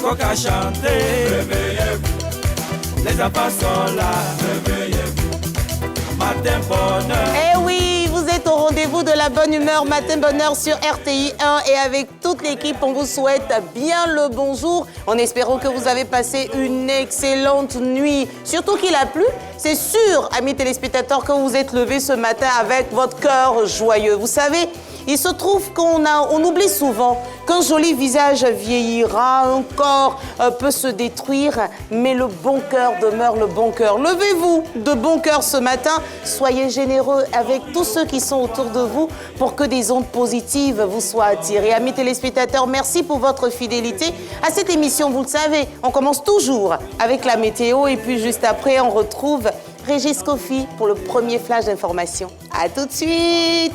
coq a chanté. Réveillez-vous. Les enfants sont là. Réveillez-vous. Matin bonheur. Eh oui, vous êtes au rendez-vous de la bonne humeur Matin Bonheur sur RTI 1 et avec toute l'équipe, on vous souhaite bien le bonjour en espérant que vous avez passé une excellente nuit. Surtout qu'il a plu, c'est sûr, amis téléspectateurs, que vous êtes levés ce matin avec votre cœur joyeux. Vous savez, il se trouve on oublie souvent qu'un joli visage vieillira, un corps peut se détruire, mais le bon cœur demeure le bon cœur. Levez-vous de bon cœur ce matin, soyez généreux avec tous ceux qui sont autour de vous pour que des ondes positives vous soient attirées. Amis téléspectateurs, merci pour votre fidélité à cette émission. Vous le savez, on commence toujours avec la météo et puis juste après, on retrouve Régis Kofi pour le premier flash d'information. À tout de suite!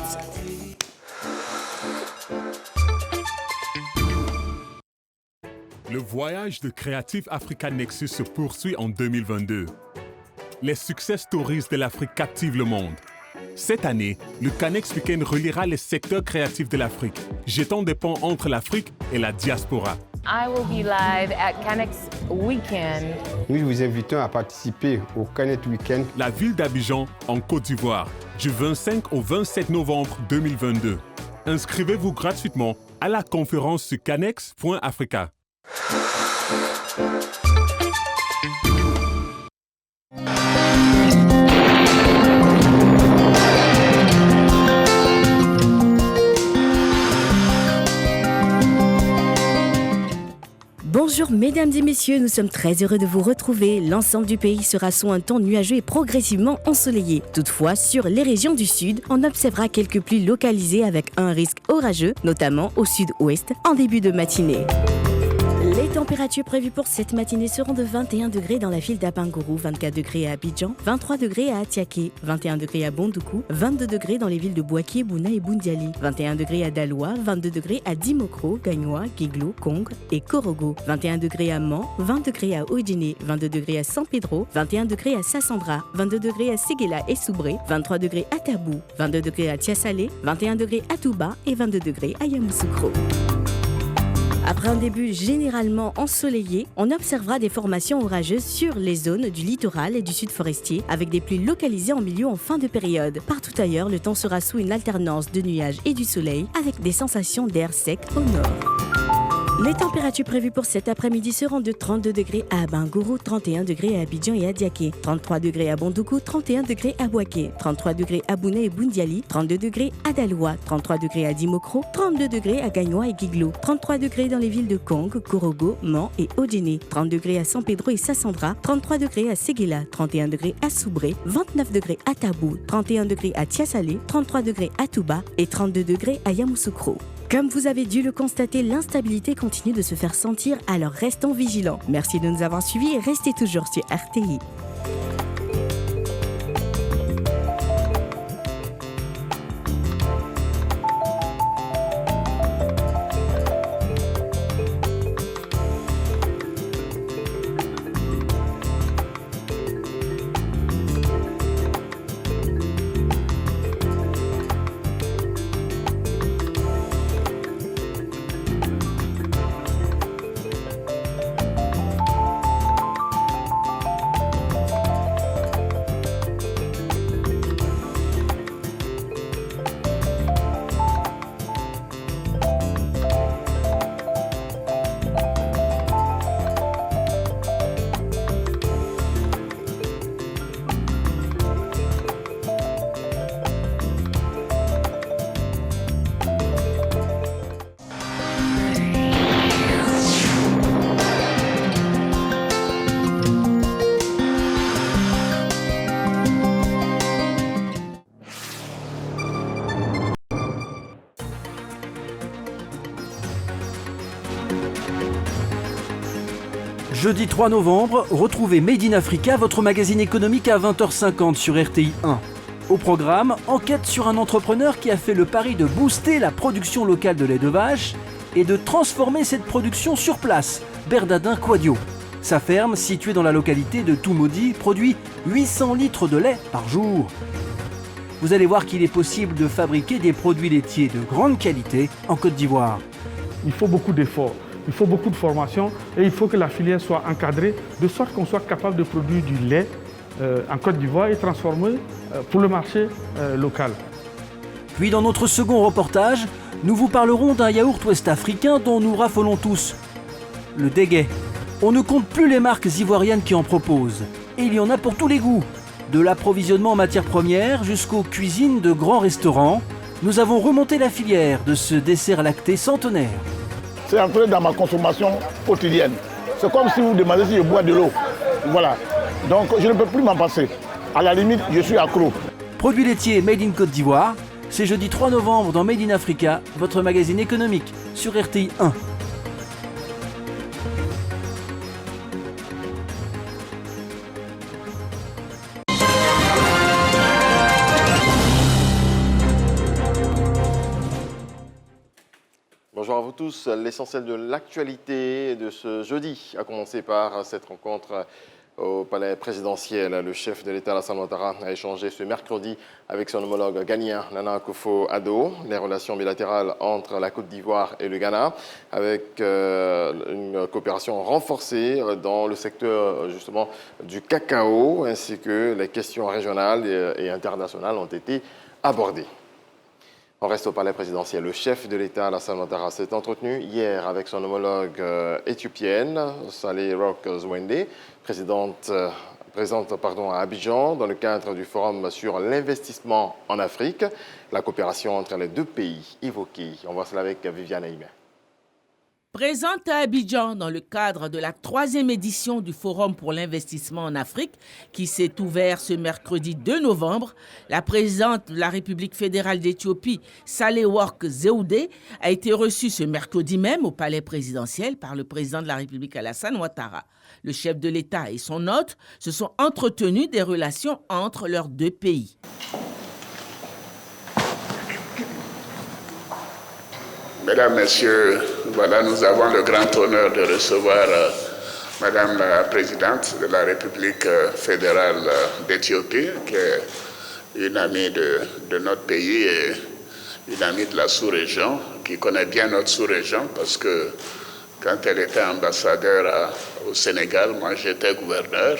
Le voyage de Creative Africa Nexus se poursuit en 2022. Les success stories de l'Afrique captivent le monde. Cette année, le Canex Weekend reliera les secteurs créatifs de l'Afrique, jetant des ponts entre l'Afrique et la diaspora. I will be live at Canex Weekend. Nous vous invitons à participer au Canex Weekend. La ville d'Abidjan, en Côte d'Ivoire, du 25 au 27 novembre 2022. Inscrivez-vous gratuitement à la conférence sur canex.africa. Bonjour mesdames et messieurs, nous sommes très heureux de vous retrouver. L'ensemble du pays sera sous un temps nuageux et progressivement ensoleillé. Toutefois, sur les régions du sud, on observera quelques pluies localisées avec un risque orageux, notamment au sud-ouest, en début de matinée. Les températures prévues pour cette matinée seront de 21 degrés dans la ville d'Abangourou, 24 degrés à Abidjan, 23 degrés à Atiaké, 21 degrés à Bondoukou, 22 degrés dans les villes de Bouaké, Bouna et Boundiali, 21 degrés à Daloa, 22 degrés à Dimokro, Gagnoa, Guiglo, Kong et Korogo, 21 degrés à Mans, 20 degrés à Ojine, 22 degrés à San Pedro, 21 degrés à Sassandra, 22 degrés à Séguéla et Soubré, 23 degrés à Tabou, 22 degrés à Tiasalé, 21 degrés à Touba et 22 degrés à Yamoussoukro. Après un début généralement ensoleillé, on observera des formations orageuses sur les zones du littoral et du sud forestier, avec des pluies localisées en milieu en fin de période. Partout ailleurs, le temps sera sous une alternance de nuages et du soleil, avec des sensations d'air sec au nord. Les températures prévues pour cet après-midi seront de 32 degrés à Abangourou, 31 degrés à Abidjan et à Diaké, 33 degrés à Bondoukou, 31 degrés à Bouaké, 33 degrés à Bouna et Boundiali, 32 degrés à Daloa, 33 degrés à Dimokro, 32 degrés à Gagnoa et Guiglo, 33 degrés dans les villes de Kong, Korogo, Mans et Ojine, 30 degrés à San Pedro et Sassandra, 33 degrés à Séguéla, 31 degrés à Soubré, 29 degrés à Tabou, 31 degrés à Tiasalé, 33 degrés à Touba et 32 degrés à Yamoussoukro. Comme vous avez dû le constater, l'instabilité continue de se faire sentir, alors restons vigilants. Merci de nous avoir suivis et restez toujours sur RTI. Jeudi 3 novembre, retrouvez Made in Africa, votre magazine économique à 20h50 sur RTI 1. Au programme, enquête sur un entrepreneur qui a fait le pari de booster la production locale de lait de vache et de transformer cette production sur place, Bernardin Quadio. Sa ferme, située dans la localité de Toumaudi, produit 800 litres de lait par jour. Vous allez voir qu'il est possible de fabriquer des produits laitiers de grande qualité en Côte d'Ivoire. Il faut beaucoup d'efforts. il faut beaucoup de formation et il faut que la filière soit encadrée de sorte qu'on soit capable de produire du lait en Côte d'Ivoire et transformer pour le marché local. Puis dans notre second reportage, nous vous parlerons d'un yaourt ouest-africain dont nous raffolons tous. Le Déguet. On ne compte plus les marques ivoiriennes qui en proposent. Et il y en a pour tous les goûts. De l'approvisionnement en matières premières jusqu'aux cuisines de grands restaurants, nous avons remonté la filière de ce dessert lacté centenaire. C'est entré dans ma consommation quotidienne. C'est comme si vous demandez si je bois de l'eau. Voilà. Donc je ne peux plus m'en passer. À la limite, je suis accro. Produits laitiers Made in Côte d'Ivoire, c'est jeudi 3 novembre dans Made in Africa, votre magazine économique sur RTI 1. Bonjour à vous tous. L'essentiel de l'actualité de ce jeudi a commencé par cette rencontre au palais présidentiel. Le chef de l'État, Alassane Ouattara, a échangé ce mercredi avec son homologue ghanéen, Nana Akufo-Addo, les relations bilatérales entre la Côte d'Ivoire et le Ghana, avec une coopération renforcée dans le secteur justement du cacao, ainsi que les questions régionales et internationales ont été abordées. On reste au palais présidentiel. Le chef de l'État, Alassane Ouattara, s'est entretenu hier avec son homologue éthiopienne, Saleh Roch Zwende, présente à Abidjan dans le cadre du forum sur l'investissement en Afrique, la coopération entre les deux pays évoquée. On voit cela avec Viviane Aïmé. Présente à Abidjan dans le cadre de la 3e édition du Forum pour l'investissement en Afrique, qui s'est ouvert ce mercredi 2 novembre, la présidente de la République fédérale d'Éthiopie, Sahle-Work Zewde, a été reçue ce mercredi même au palais présidentiel par le président de la République Alassane Ouattara. Le chef de l'État et son hôte se sont entretenus des relations entre leurs deux pays. Mesdames, Messieurs, voilà, nous avons le grand honneur de recevoir Madame la Présidente de la République fédérale d'Éthiopie, qui est une amie de notre pays et une amie de la sous-région, qui connaît bien notre sous-région, parce que quand elle était ambassadeur au Sénégal, moi j'étais gouverneur.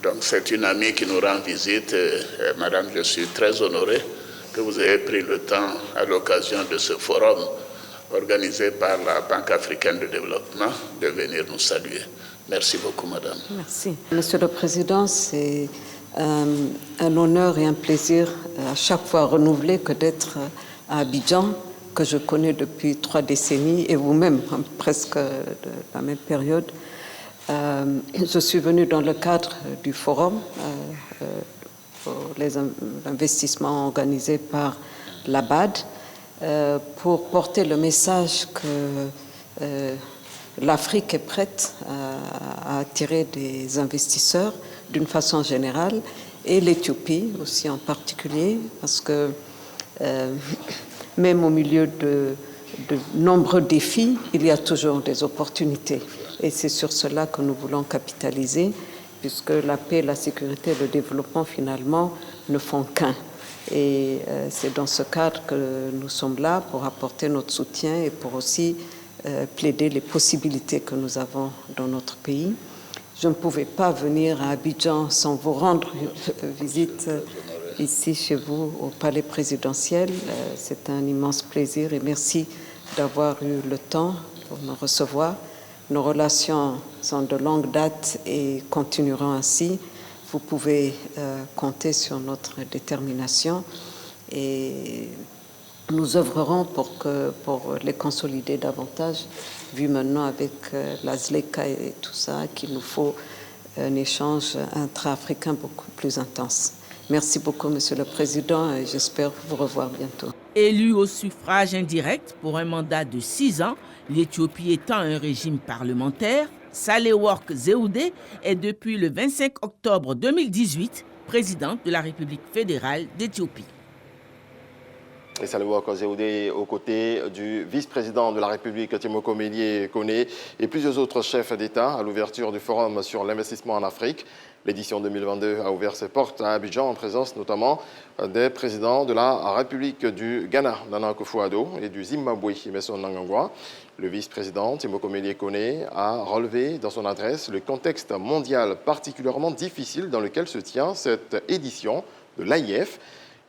Donc c'est une amie qui nous rend visite. Et, Madame, je suis très honoré que vous ayez pris le temps à l'occasion de ce forum organisé par la Banque africaine de développement, de venir nous saluer. Merci beaucoup, Madame. Merci. Monsieur le Président, c'est un honneur et un plaisir à chaque fois renouvelé que d'être à Abidjan, que je connais depuis 3 décennies, et vous-même, presque de la même période. Je suis venue dans le cadre du forum pour les investissements organisés par l'ABAD, pour porter le message que l'Afrique est prête à attirer des investisseurs d'une façon générale, et l'Éthiopie aussi en particulier, parce que même au milieu de nombreux défis, il y a toujours des opportunités. Et c'est sur cela que nous voulons capitaliser, puisque la paix, la sécurité et le développement, finalement, ne font qu'un. Et c'est dans ce cadre que nous sommes là pour apporter notre soutien et pour aussi plaider les possibilités que nous avons dans notre pays. Je ne pouvais pas venir à Abidjan sans vous rendre visite ici chez vous au palais présidentiel. C'est un immense plaisir et merci d'avoir eu le temps pour me recevoir. Nos relations sont de longue date et continueront ainsi. Vous pouvez compter sur notre détermination et nous œuvrerons pour les consolider davantage, vu maintenant avec la ZLECA et tout ça, qu'il nous faut un échange intra-africain beaucoup plus intense. Merci beaucoup, Monsieur le Président, et j'espère vous revoir bientôt. Élu au suffrage indirect pour un mandat de 6 ans, l'Éthiopie étant un régime parlementaire, Sahle-Work Zewde est depuis le 25 octobre 2018 présidente de la République fédérale d'Éthiopie. Et Sahle-Work Zewde aux côtés du vice-président de la République, Timoko Meïlie Koné, et plusieurs autres chefs d'État à l'ouverture du forum sur l'investissement en Afrique. L'édition 2022 a ouvert ses portes à Abidjan en présence notamment des présidents de la République du Ghana, Nana Akufo-Addo, et du Zimbabwe, Emmerson Mnangagwa. Le vice-président, Timo Komélie Kone, a relevé dans son adresse le contexte mondial particulièrement difficile dans lequel se tient cette édition de l'AIF.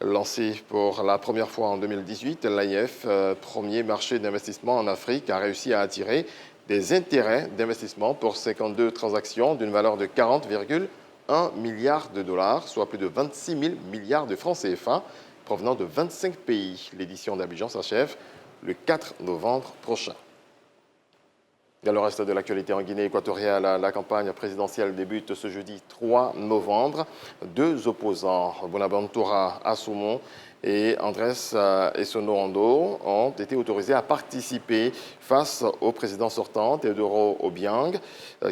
Lancée pour la première fois en 2018, l'AIF, premier marché d'investissement en Afrique, a réussi à attirer des intérêts d'investissement pour 52 transactions d'une valeur de 40,1 milliards de dollars, soit plus de 26 000 milliards de francs CFA, provenant de 25 pays. L'édition d'Abidjan s'achève le 4 novembre prochain. Dans le reste de l'actualité en Guinée équatoriale, la campagne présidentielle débute ce jeudi 3 novembre. Deux opposants, Bonaventura Assoumon et Andrés Essono-Ando, ont été autorisés à participer face au président sortant, Teodoro Obiang,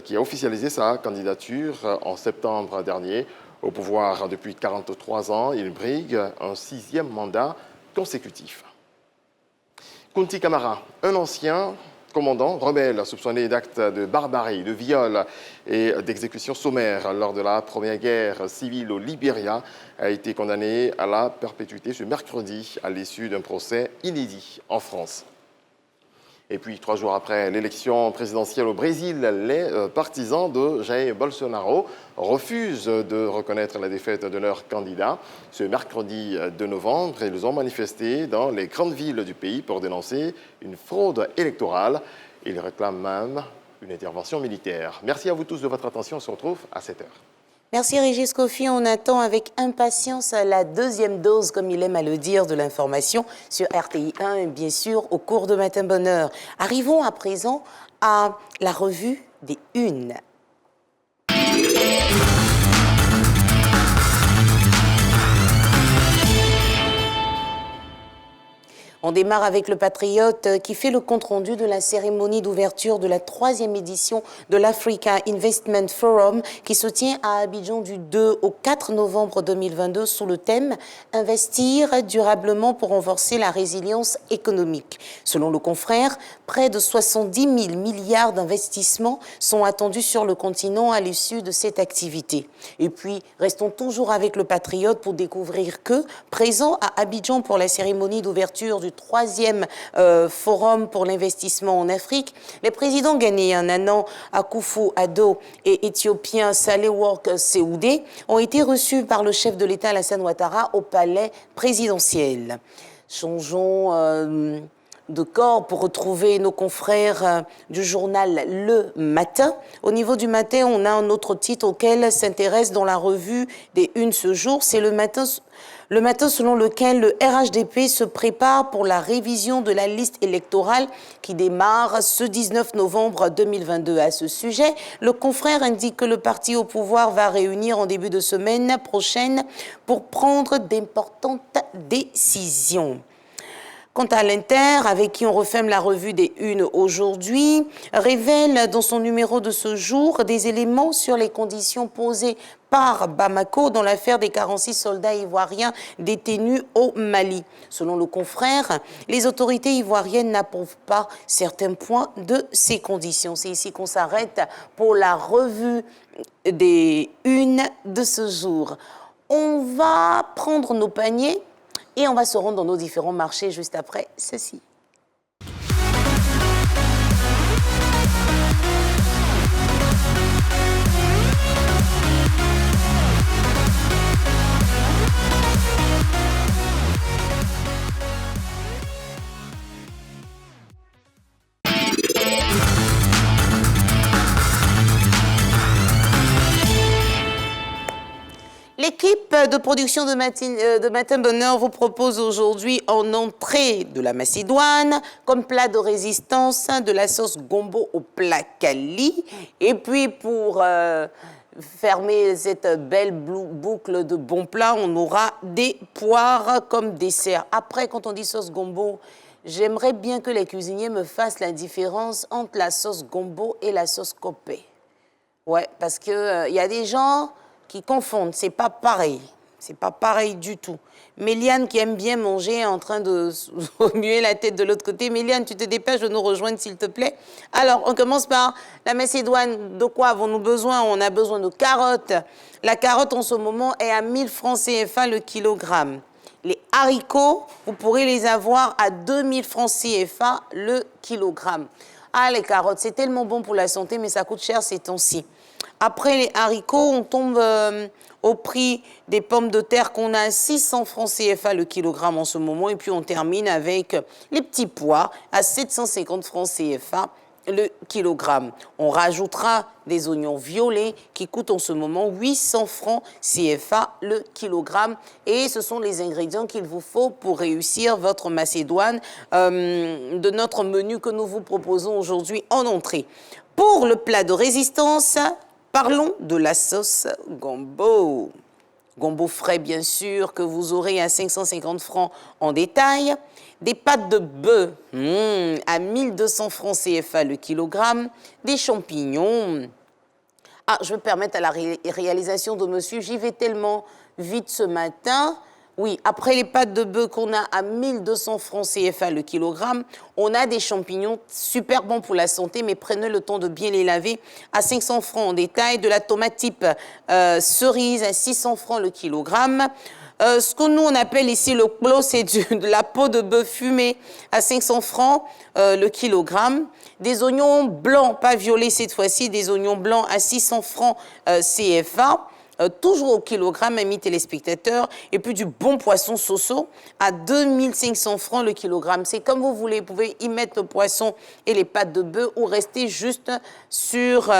qui a officialisé sa candidature en septembre dernier. Au pouvoir depuis 43 ans, il brigue un 6e mandat consécutif. Kunti Kamara, un ancien commandant rebelle soupçonné d'actes de barbarie, de viol et d'exécution sommaire lors de la première guerre civile au Libéria, a été condamné à la perpétuité ce mercredi à l'issue d'un procès inédit en France. Et puis, 3 jours après l'élection présidentielle au Brésil, les partisans de Jair Bolsonaro refusent de reconnaître la défaite de leur candidat. Ce mercredi 2 novembre, ils ont manifesté dans les grandes villes du pays pour dénoncer une fraude électorale. Ils réclament même une intervention militaire. Merci à vous tous de votre attention. On se retrouve à 7h. Merci Régis Kofi. On attend avec impatience la deuxième dose, comme il aime à le dire, de l'information sur RTI 1 et bien sûr au cours de Matin Bonheur. Arrivons à présent à la revue des Unes. On démarre avec le Patriote qui fait le compte-rendu de la cérémonie d'ouverture de la 3e édition de l'Africa Investment Forum qui se tient à Abidjan du 2 au 4 novembre 2022 sous le thème « Investir durablement pour renforcer la résilience économique ». Selon le confrère, près de 70 000 milliards d'investissements sont attendus sur le continent à l'issue de cette activité. Et puis, restons toujours avec le Patriote pour découvrir que, présent à Abidjan pour la cérémonie d'ouverture du 3e forum pour l'investissement en Afrique, les présidents ghanéens Nana Akufo-Addo et éthiopien Sahle-Work Sewude ont été reçus par le chef de l'État Alassane Ouattara au palais présidentiel. Changeons de corps pour retrouver nos confrères du journal Le Matin. Au niveau du Matin, on a un autre titre auquel s'intéresse dans la revue des Unes ce jour, c'est le matin selon lequel le RHDP se prépare pour la révision de la liste électorale qui démarre ce 19 novembre 2022. À ce sujet, le confrère indique que le parti au pouvoir va réunir en début de semaine prochaine pour prendre d'importantes décisions. Quant à l'Inter, avec qui on referme la revue des Unes aujourd'hui, révèle dans son numéro de ce jour des éléments sur les conditions posées par Bamako dans l'affaire des 46 soldats ivoiriens détenus au Mali. Selon le confrère, les autorités ivoiriennes n'approuvent pas certains points de ces conditions. C'est ici qu'on s'arrête pour la revue des Unes de ce jour. On va prendre nos paniers et on va se rendre dans nos différents marchés juste après ceci. L'équipe de production de Matin Bonheur vous propose aujourd'hui en entrée de la macédoine, comme plat de résistance, de la sauce gombo au plat Kali. Et puis pour fermer cette belle boucle de bons plats, on aura des poires comme dessert. Après, quand on dit sauce gombo, j'aimerais bien que les cuisiniers me fassent la différence entre la sauce gombo et la sauce copé. Ouais, parce que y a des gens qui confondent, c'est pas pareil. C'est pas pareil du tout. Méliane, qui aime bien manger, est en train de remuer la tête de l'autre côté. Méliane, tu te dépêches de nous rejoindre, s'il te plaît. Alors, on commence par la Macédoine. De quoi avons-nous besoin? On a besoin de carottes. La carotte, en ce moment, est à 1000 francs CFA le kilogramme. Les haricots, vous pourrez les avoir à 2000 francs CFA le kilogramme. Ah, les carottes, c'est tellement bon pour la santé, mais ça coûte cher ces temps-ci. Après les haricots, on tombe au prix des pommes de terre qu'on a à 600 francs CFA le kilogramme en ce moment. Et puis on termine avec les petits pois à 750 francs CFA le kilogramme. On rajoutera des oignons violets qui coûtent en ce moment 800 francs CFA le kilogramme. Et ce sont les ingrédients qu'il vous faut pour réussir votre Macédoine de notre menu que nous vous proposons aujourd'hui en entrée. Pour le plat de résistance, parlons de la sauce gombo. Gombo frais, bien sûr, que vous aurez à 550 francs en détail. Des pâtes de bœuf à 1200 francs CFA le kilogramme. Des champignons. Ah, je vais permettre à la réalisation de monsieur, j'y vais tellement vite ce matin. Oui, après les pâtes de bœuf qu'on a à 1200 francs CFA le kilogramme, on a des champignons super bons pour la santé, mais prenez le temps de bien les laver à 500 francs en détail. De la tomate type cerise à 600 francs le kilogramme. Ce que nous, on appelle ici le clos, c'est de la peau de bœuf fumée à 500 francs le kilogramme. Des oignons blancs, pas violets cette fois-ci, des oignons blancs à 600 francs CFA. Toujours au kilogramme, amis téléspectateurs, et puis du bon poisson soso à 2500 francs le kilogramme. C'est comme vous voulez, vous pouvez y mettre le poisson et les pâtes de bœuf ou rester juste sur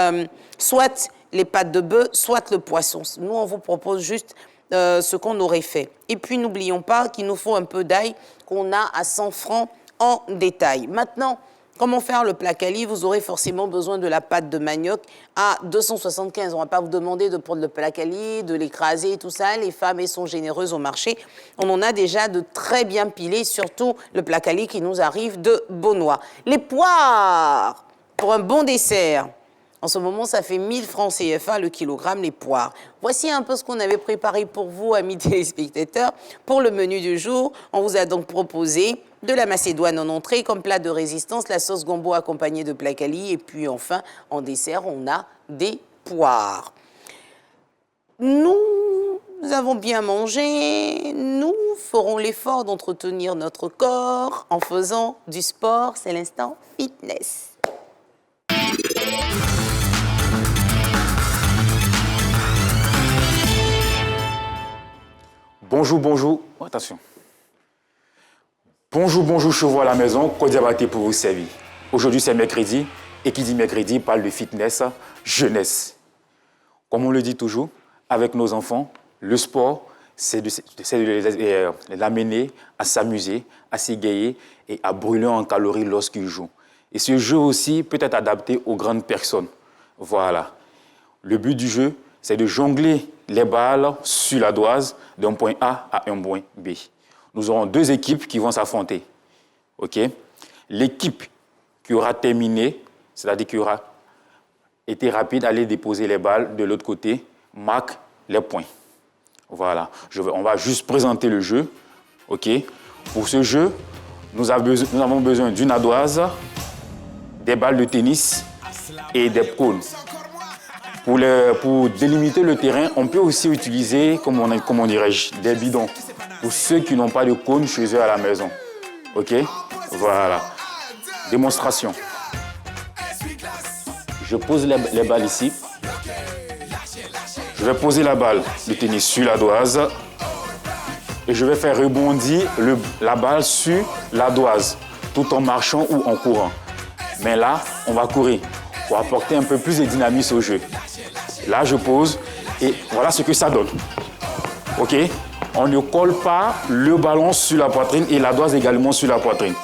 soit les pâtes de bœuf, soit le poisson. Nous, on vous propose juste ce qu'on aurait fait. Et puis, n'oublions pas qu'il nous faut un peu d'ail qu'on a à 100 francs en détail. Maintenant, comment faire le plat Cali? Vous aurez forcément besoin de la pâte de manioc à 275. On ne va pas vous demander de prendre le plat Cali, de l'écraser et tout ça. Les femmes, elles sont généreuses au marché. On en a déjà de très bien pilés, surtout le plat Cali qui nous arrive de Beaunois. Les poires, pour un bon dessert. En ce moment, ça fait 1000 francs CFA le kilogramme, les poires. Voici un peu ce qu'on avait préparé pour vous, amis téléspectateurs. Pour le menu du jour, on vous a donc proposé de la Macédoine en entrée, comme plat de résistance, la sauce gombo accompagnée de plat Cali. Et puis enfin, en dessert, on a des poires. Nous avons bien mangé. Nous ferons l'effort d'entretenir notre corps en faisant du sport. C'est l'instant fitness. Bonjour, bonjour. Oh, attention. Bonjour, bonjour, chevaux à la maison. Kodiabaté pour vous servir. Aujourd'hui, c'est mercredi. Et qui dit mercredi parle de fitness, jeunesse. Comme on le dit toujours, avec nos enfants, le sport, c'est de l'amener à s'amuser, à s'égayer et à brûler en calories lorsqu'ils jouent. Et ce jeu aussi peut être adapté aux grandes personnes. Voilà. Le but du jeu, c'est de jongler les balles sur la doise d'un point A à un point B. Nous aurons deux équipes qui vont s'affronter. OK? L'équipe qui aura terminé, c'est-à-dire qui aura été rapide à aller déposer les balles de l'autre côté, marque les points. Voilà. On va juste présenter le jeu. OK? Pour ce jeu, nous avons besoin d'une ardoise, des balles de tennis et des cônes. Pour délimiter le terrain, on peut aussi utiliser, comment dirais-je, des bidons. Pour ceux qui n'ont pas de cône chez eux à la maison. OK? Voilà. Démonstration. Je pose les balles ici. Je vais poser la balle de tennis sur l'ardoise. Et je vais faire rebondir la balle sur l'ardoise, tout en marchant ou en courant. Mais là, on va courir pour apporter un peu plus de dynamisme au jeu. Là, je pose et voilà ce que ça donne. OK? On ne colle pas le ballon sur la poitrine et l'ardoise également sur la poitrine.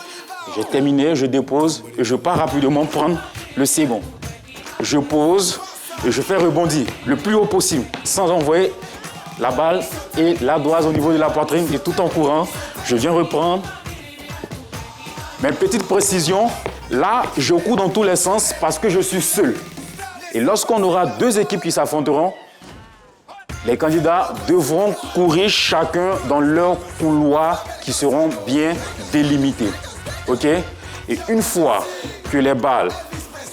J'ai terminé, je dépose et je pars rapidement prendre le second. Je pose et je fais rebondir le plus haut possible sans envoyer la balle et l'ardoise au niveau de la poitrine et tout en courant, je viens reprendre. Mais petite précision, là, je cours dans tous les sens parce que je suis seul. Et lorsqu'on aura deux équipes qui s'affronteront, Les candidats devront courir chacun dans leurs couloirs qui seront bien délimités. OK? Et une fois que les balles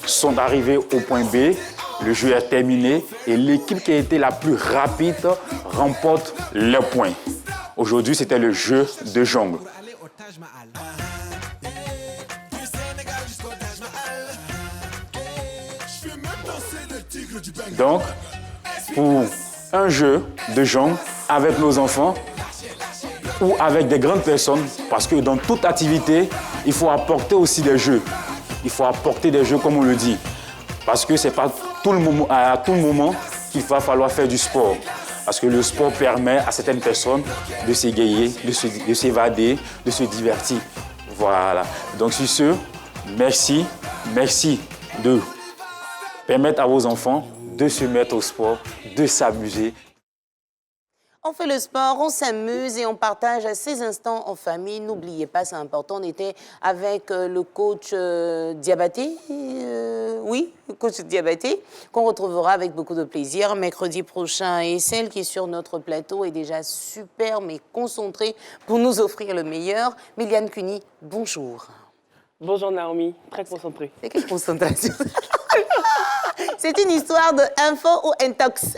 sont arrivées au point B, le jeu est terminé et l'équipe qui a été la plus rapide remporte le point. Aujourd'hui, c'était le jeu de jongle. Donc, pour un jeu de jongle avec nos enfants ou avec des grandes personnes, parce que dans toute activité, il faut apporter aussi des jeux. Il faut apporter des jeux comme on le dit. Parce que ce n'est pas à tout moment qu'il va falloir faire du sport. Parce que le sport permet à certaines personnes de s'égayer, de s'évader, de se divertir. Voilà. Donc sur ce, merci de permettre à vos enfants de se mettre au sport, de s'amuser. On fait le sport, on s'amuse et on partage ces instants en famille. N'oubliez pas, c'est important. On était avec le coach Diabaté, oui, le coach Diabaté, qu'on retrouvera avec beaucoup de plaisir mercredi prochain. Et celle qui est sur notre plateau est déjà superbe et concentrée pour nous offrir le meilleur. Méliane Cuny, bonjour. Bonjour Naomi, très concentrée. C'est quelle concentration? C'est une histoire de info ou intox.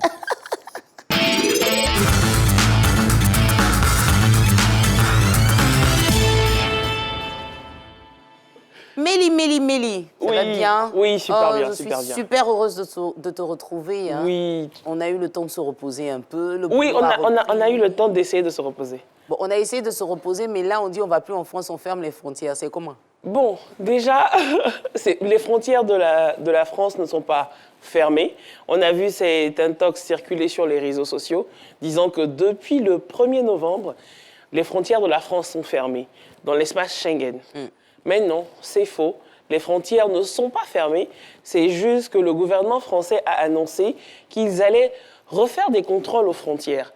Mélie, ça va bien? Oui, super bien, je super suis bien. super heureuse de te retrouver. Hein. Oui. On a eu le temps de se reposer un peu. Oui, on a eu le temps d'essayer de se reposer. Bon, on a essayé de se reposer, mais là, on dit on ne va plus en France, on ferme les frontières. C'est comment? Bon, déjà, les frontières de la France ne sont pas fermées. On a vu cet intox circuler sur les réseaux sociaux, disant que depuis le 1er novembre, les frontières de la France sont fermées dans l'espace Schengen. Mais non, c'est faux. Les frontières ne sont pas fermées. C'est juste que le gouvernement français a annoncé qu'ils allaient refaire des contrôles aux frontières.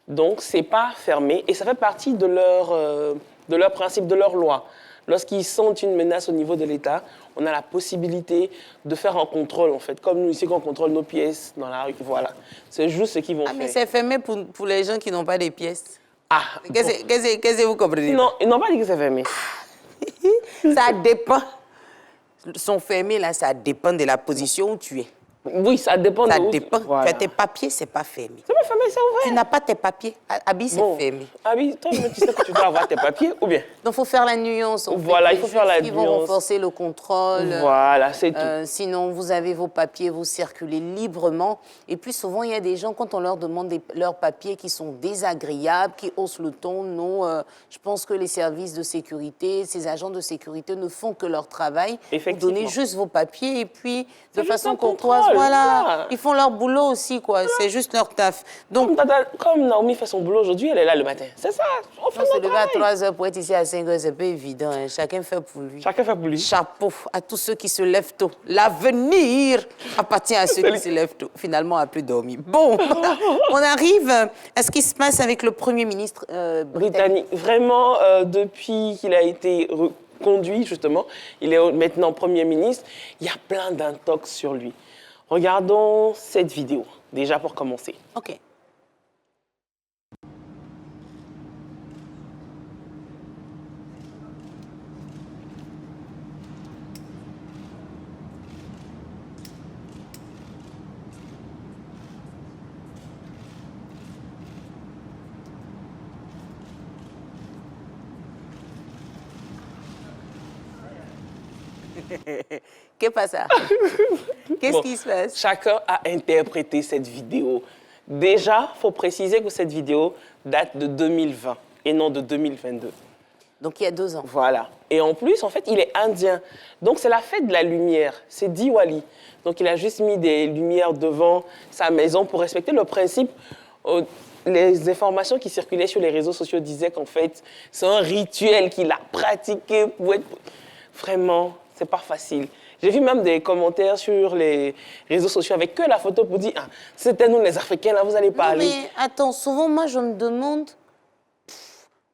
Donc, ce n'est pas fermé et ça fait partie de leur principe, de leur loi. Lorsqu'ils sentent une menace au niveau de l'État, on a la possibilité de faire un contrôle, en fait. Comme nous, ici, qu'on contrôle nos pièces dans la rue. Voilà. C'est juste ce qu'ils vont faire. Mais c'est fermé pour les gens qui n'ont pas de pièces. Ah. Qu'est-ce que vous comprenez? Non, ils n'ont pas dit que c'est fermé. Ça dépend. Sont fermés, là, ça dépend de la position où tu es. Oui, ça dépend de où. Ça dépend. Voilà. Tu as tes papiers, c'est pas fermé. C'est pas fermé, c'est ouvert. Tu n'as pas tes papiers. Abi, c'est fermé. Abi, toi, tu sais que tu dois avoir tes papiers ou bien? Donc, il faut faire la nuance. Voilà, il faut faire la nuance. Ils vont renforcer le contrôle. Voilà, c'est tout. Sinon, vous avez vos papiers, vous circulez librement. Et puis, souvent, il y a des gens, quand on leur demande leurs papiers qui sont désagréables, qui haussent le ton, non. Je pense que les services de sécurité, ces agents de sécurité ne font que leur travail. Vous donnez juste vos papiers et puis, de façon courtoise, voilà. Ils font leur boulot aussi, quoi. C'est juste leur taf. Donc, comme Naomi fait son boulot aujourd'hui, elle est là le matin. C'est ça. On fait se lever à 3 heures pour être ici à 5 heures, c'est pas évident. Hein. Chacun fait pour lui. Chacun fait pour lui. Chapeau à tous ceux qui se lèvent tôt. L'avenir appartient à ceux qui se lèvent tôt. Finalement, on n'a plus dormi. Bon, on arrive à ce qui se passe avec le Premier ministre britannique. Vraiment, depuis qu'il a été conduit, justement, il est maintenant Premier ministre, il y a plein d'intox sur lui. Regardons cette vidéo, déjà pour commencer. OK. Qu'est-ce que ça? Qu'est-ce qui se passe? Chacun a interprété cette vidéo. Déjà, il faut préciser que cette vidéo date de 2020 et non de 2022. Donc, il y a 2 ans. Voilà. Et en plus, en fait, il est indien. Donc, c'est la fête de la lumière. C'est Diwali. Donc, il a juste mis des lumières devant sa maison pour respecter le principe. Les informations qui circulaient sur les réseaux sociaux disaient qu'en fait, c'est un rituel qu'il a pratiqué pour être... Vraiment, c'est pas facile. J'ai vu même des commentaires sur les réseaux sociaux avec que la photo pour dire « C'était nous les Africains, là, vous allez parler. » Mais attends, souvent, moi, je me demande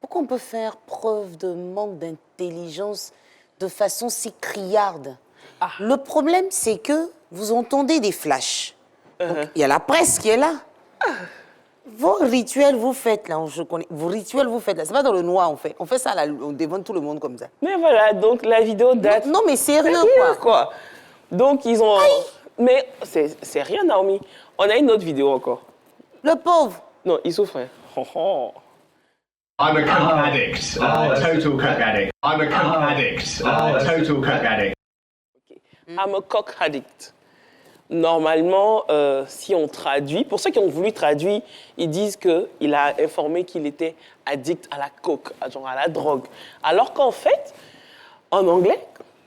pourquoi on peut faire preuve de manque d'intelligence de façon si criarde. Le problème, c'est que vous entendez des flashs. Donc, il y a la presse qui est là. Vos rituels, vous faites là, je connais. Vos rituels, vous faites là. C'est pas dans le noir, on fait. On fait ça là, devant tout le monde comme ça. Mais voilà, donc la vidéo date... Non, mais sérieux, quoi. Donc, ils ont... Aïe. Mais c'est rien, Naomi. On a une autre vidéo encore. Le pauvre. Non, il souffrait. I'm a coke addict. Total coke addict. I'm a coke addict. Total coke addict. I'm a coke addict. Normalement, si on traduit, pour ceux qui ont voulu traduire, ils disent qu'il a informé qu'il était addict à la coke, genre à la drogue. Alors qu'en fait, en anglais,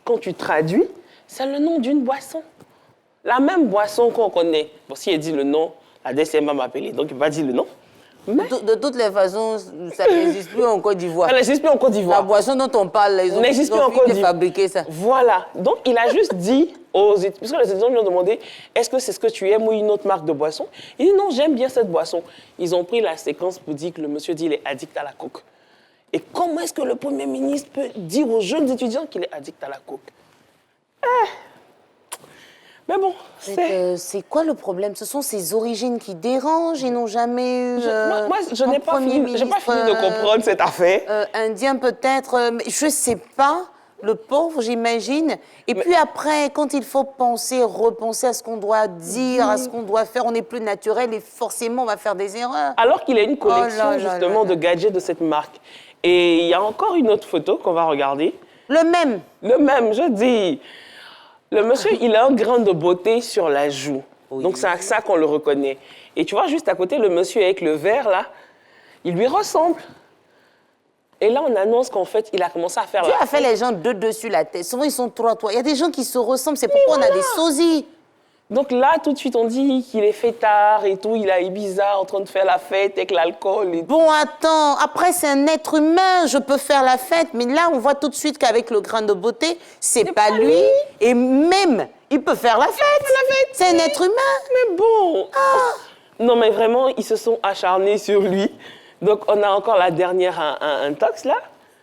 quand tu traduis, c'est le nom d'une boisson. La même boisson qu'on connaît. Bon, si elle dit le nom, la DCM va m'appeler, donc il va dire le nom. Mais... De toutes les façons, ça n'existe plus en Côte d'Ivoire. Ça n'existe plus en Côte d'Ivoire. La boisson dont on parle, ils ont fabriqué ça. Voilà. Donc, il a juste dit aux étudiants, parce que les étudiants lui ont demandé, est-ce que c'est ce que tu aimes ou une autre marque de boisson? Il dit, non, j'aime bien cette boisson. Ils ont pris la séquence pour dire que le monsieur dit qu'il est addict à la coke. Et comment est-ce que le Premier ministre peut dire aux jeunes étudiants qu'il est addict à la coke? Mais bon, c'est quoi le problème? Ce sont ses origines qui dérangent. Ils n'ont jamais eu. Moi, je n'ai pas fini de comprendre cette affaire. Indien peut-être, je ne sais pas. Le pauvre, j'imagine. Et puis après, quand il faut penser, repenser à ce qu'on doit dire, à ce qu'on doit faire, on n'est plus naturel et forcément, on va faire des erreurs. Alors qu'il a une collection, de gadgets de cette marque. Et il y a encore une autre photo qu'on va regarder. Le même? Le même, je dis. Le monsieur, il a un grain de beauté sur la joue. Oui. Donc, c'est à ça qu'on le reconnaît. Et tu vois, juste à côté, le monsieur avec le verre, là, il lui ressemble. Et là, on annonce qu'en fait, il a commencé à faire Tu as fait les gens deux dessus la tête. Souvent, ils sont trois. Il y a des gens qui se ressemblent. C'est pourquoi on a des sosies. Donc là, tout de suite, on dit qu'il est fêtard et tout. Il a Ibiza en train de faire la fête avec l'alcool. Bon, attends. Après, c'est un être humain. Je peux faire la fête. Mais là, on voit tout de suite qu'avec le grain de beauté, c'est pas lui. Et même, il peut faire la fête. C'est un être humain. Mais bon. Non, mais vraiment, ils se sont acharnés sur lui. Donc, on a encore la dernière intox, là.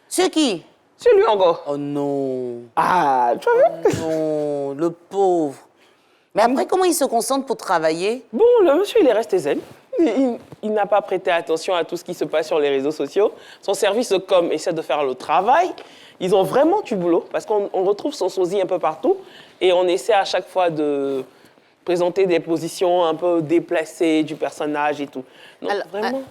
C'est qui? C'est lui encore. Oh non. Ah, tu vois? Oh non, le pauvre. Mais après, comment il se concentre pour travailler? Bon, le monsieur, il est resté zen. Il n'a pas prêté attention à tout ce qui se passe sur les réseaux sociaux. Son service de com essaie de faire le travail. Ils ont vraiment du boulot parce qu'on retrouve son sosie un peu partout et on essaie à chaque fois de présenter des positions un peu déplacées du personnage et tout. Donc,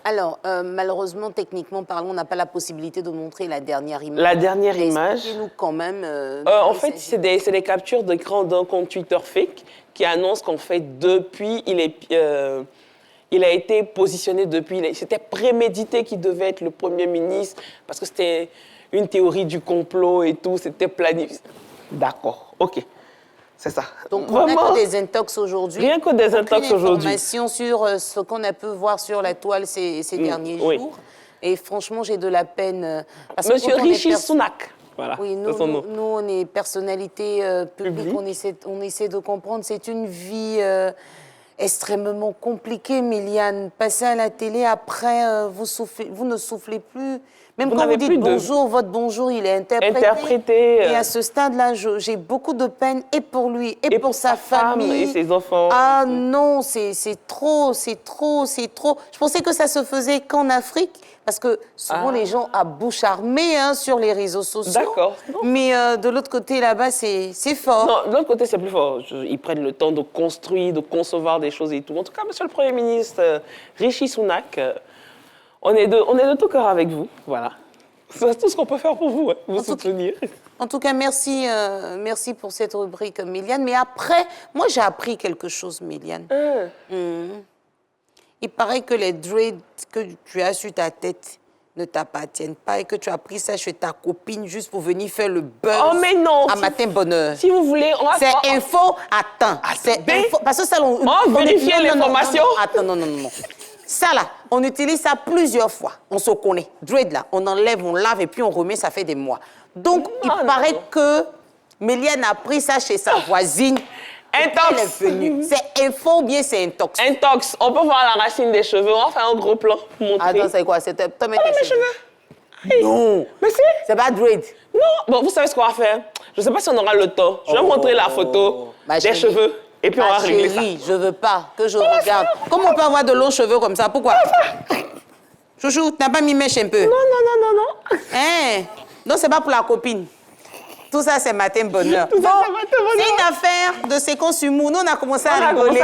alors, malheureusement, techniquement parlant, on n'a pas la possibilité de montrer la dernière image. La dernière image. Expliquez-nous quand même. En fait, c'est des captures d'écran d'un compte Twitter fake qui annonce qu'en fait, depuis, il a été positionné depuis. C'était prémédité qu'il devait être le Premier ministre parce que c'était une théorie du complot et tout. C'était planifié. D'accord, ok. C'est ça. Donc, on n'a que des intox aujourd'hui. Rien que des intox aujourd'hui. Information sur ce qu'on a pu voir sur la toile ces derniers jours. Et franchement, j'ai de la peine. Parce Monsieur Rishi Sunak. Voilà, oui, nous, on est personnalité publique, on essaie de comprendre. C'est une vie extrêmement compliquée, Miliane. Passer à la télé, après, vous ne soufflez plus. Même quand vous dites bonjour, votre bonjour, il est interprété. Et à ce stade-là, j'ai beaucoup de peine, et pour lui, et pour sa famille. Et ses enfants. Ah non, c'est trop, c'est trop, c'est trop. Je pensais que ça se faisait qu'en Afrique, parce que souvent les gens à bouche armée sur les réseaux sociaux. D'accord. Mais de l'autre côté, là-bas, c'est fort. Non, de l'autre côté, c'est plus fort. Ils prennent le temps de construire, de concevoir des choses et tout. En tout cas, monsieur le Premier ministre, Rishi Sunak, on est de tout cœur avec vous. Voilà. C'est tout ce qu'on peut faire pour vous, vous soutenir. En tout cas, merci pour cette rubrique, Miliane. Mais après, moi, j'ai appris quelque chose, Miliane. Il paraît que les dreads que tu as sur ta tête ne t'appartiennent pas et que tu as pris ça chez ta copine juste pour venir faire le buzz à Matin Bonheur. Si vous voulez, on va... C'est info, attends. C'est info. Parce que ça, on vérifie l'information. Attends, non. Ça, là, on utilise ça plusieurs fois. On se connaît. Dread, là, on enlève, on lave et puis on remet, ça fait des mois. Donc, il paraît que Miliane a pris ça chez sa voisine. Intox. C'est info ou bien c'est intox? Intox. On peut voir la racine des cheveux. On va faire un gros plan pour montrer. Attends, c'est quoi? C'est mes cheveux. Non. Mais si. C'est pas dread. Non. Bon, vous savez ce qu'on va faire? Je ne sais pas si on aura le temps. Je vais montrer la photo des cheveux. Et puis on va régler ça. Chérie, je veux pas que je regarde. Comment on peut avoir de longs cheveux comme ça? Pourquoi? Chouchou, tu n'as pas mis mèche un peu? Non. Hein? Non, c'est pas pour la copine. Tout ça, c'est matin bonheur. Tout ça, c'est matin bonheur. C'est une affaire de séquence humour. Nous, on a commencé à rigoler.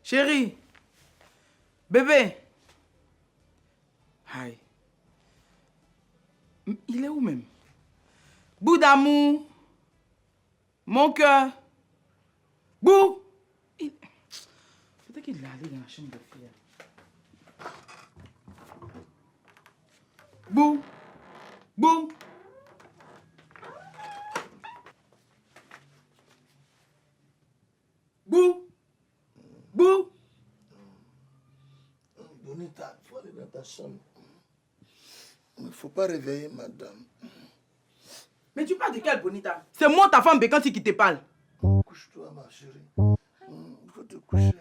Chérie, bébé. Aïe. Il est où même? Bout d'amour. Mon cœur. Bout. Peut-être qu'il est allé dans la chambre de prière. Bout. Bout. Bou. Bou. Bonita, il faut aller dans ta chambre. Il ne faut pas réveiller madame. Mais tu parles de quelle Bonita? C'est moi ta femme Bécanti qui te parle. Couche-toi ma chérie. Il faut te coucher.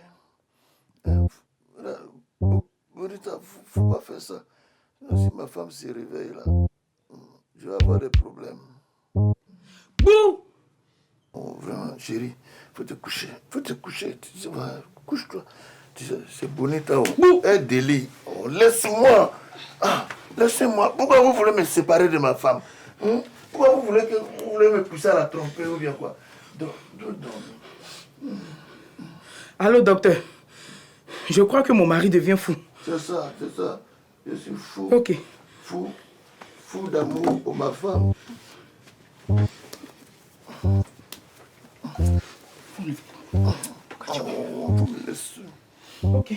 Bonita, faut pas faire ça. Sinon, si ma femme se réveille là, je vais avoir des problèmes. Bou! Oh, vraiment, chérie, faut te coucher. Faut te coucher. Couche-toi. C'est Bonita. Un délit. Oh, laisse-moi. Ah, laissez-moi. Pourquoi vous voulez me séparer de ma femme? Pourquoi vous voulez me pousser à la tromper ou bien quoi? Allô, docteur. Je crois que mon mari devient fou. C'est ça, c'est ça. Je suis fou. Ok. Fou d'amour pour ma femme. Ok.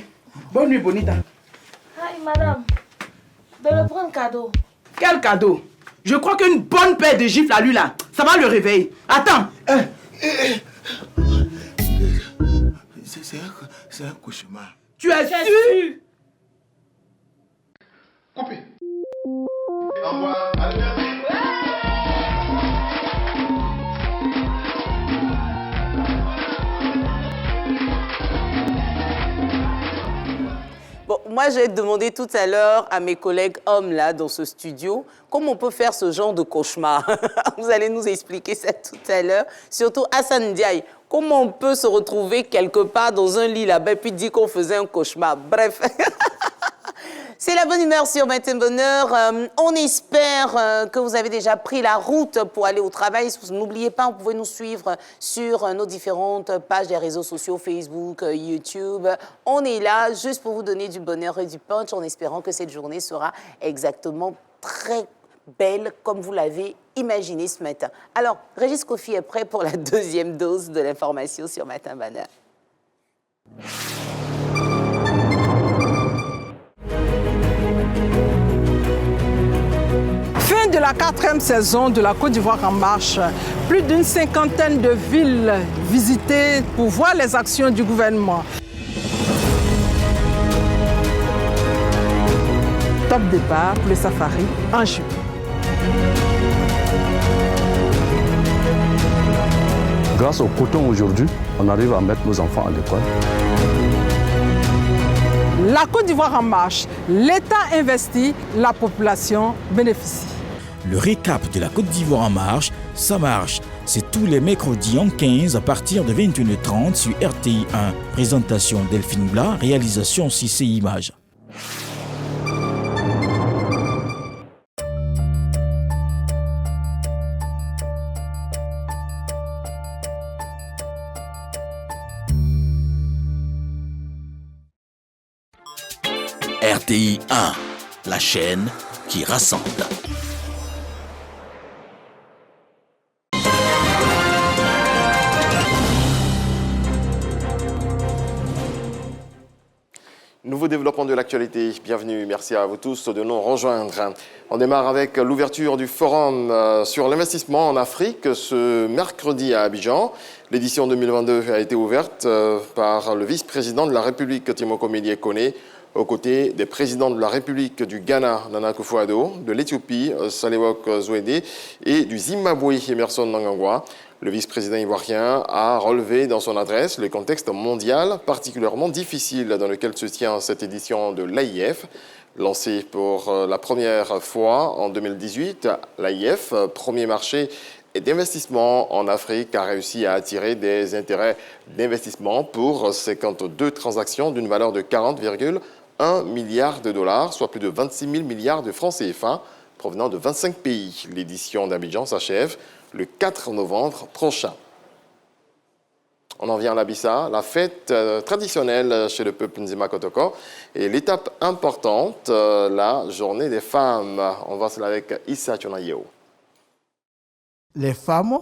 Bonne nuit, Bonita. Hi, madame. De le prendre cadeau. Quel cadeau? Je crois qu'une bonne paire de gifles à lui là, ça va le réveiller. Attends. C'est un cauchemar. Tu es sûr? Coupé. Au revoir. Allez, merci. Bon, moi, j'ai demandé tout à l'heure à mes collègues hommes là dans ce studio comment on peut faire ce genre de cauchemar. Vous allez nous expliquer ça tout à l'heure. Surtout Hassan Ndiaye, comment on peut se retrouver quelque part dans un lit là-bas et puis dire qu'on faisait un cauchemar. Bref. C'est la bonne humeur sur Matin Bonheur. On espère que vous avez déjà pris la route pour aller au travail. N'oubliez pas, vous pouvez nous suivre sur nos différentes pages des réseaux sociaux, Facebook, YouTube. On est là juste pour vous donner du bonheur et du punch en espérant que cette journée sera exactement très belle comme vous l'avez imaginé ce matin. Alors, Régis Kofi est prêt pour la deuxième dose de l'information sur Matin Bonheur. Fin de la 4e saison de la Côte d'Ivoire en marche. Plus d'une cinquantaine de villes visitées pour voir les actions du gouvernement. Top départ pour les safaris en juillet. Grâce au coton aujourd'hui, on arrive à mettre nos enfants à l'école. La Côte d'Ivoire en marche. L'État investit, la population bénéficie. Le récap de la Côte d'Ivoire en marche, ça marche. C'est tous les mercredis en 15 à partir de 21h30 sur RTI 1. Présentation Delphine Blas, réalisation CC Images. RTI 1, la chaîne qui rassemble. Nouveau développement de l'actualité, bienvenue, merci à vous tous de nous rejoindre. On démarre avec l'ouverture du forum sur l'investissement en Afrique ce mercredi à Abidjan. L'édition 2022 a été ouverte par le vice-président de la République, Timoko Melie Kone, aux côtés des présidents de la République du Ghana, Nana Akufo-Addo, de l'Éthiopie, Salewok Zouédé, et du Zimbabwe, Emerson Mnangagwa. Le vice-président ivoirien a relevé dans son adresse le contexte mondial particulièrement difficile dans lequel se tient cette édition de l'AIF. Lancée pour la première fois en 2018, l'AIF, premier marché d'investissement en Afrique, a réussi à attirer des intérêts d'investissement pour 52 transactions d'une valeur de 40,1 milliards de dollars, soit plus de 26 000 milliards de francs CFA, provenant de 25 pays. L'édition d'Abidjan s'achève le 4 novembre prochain. On en vient à l'Abissa, la fête traditionnelle chez le peuple Nzima Kotoko et l'étape importante, la journée des femmes. On va cela avec Issa Chonayeo. Les femmes,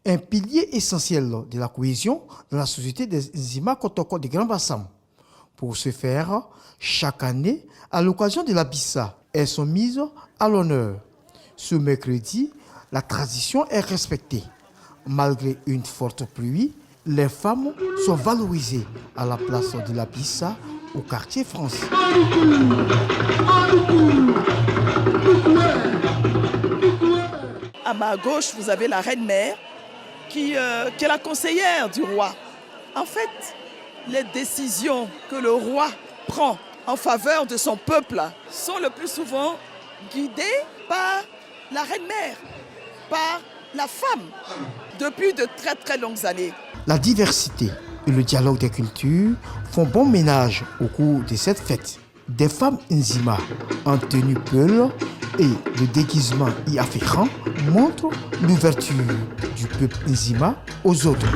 un pilier essentiel de la cohésion dans la société des Nzima Kotoko de Grand Bassam. Pour ce faire, chaque année, à l'occasion de l'Abissa, elles sont mises à l'honneur. Ce mercredi, la tradition est respectée. Malgré une forte pluie, les femmes sont valorisées à la place de l'Abissa au quartier France. À ma gauche, vous avez la reine-mère qui est la conseillère du roi. En fait, les décisions que le roi prend en faveur de son peuple sont le plus souvent guidées par la reine-mère, par la femme, depuis de très très longues années. La diversité et le dialogue des cultures font bon ménage au cours de cette fête. Des femmes Nzima en tenue peul et le déguisement y afférent montrent l'ouverture du peuple Nzima aux autres.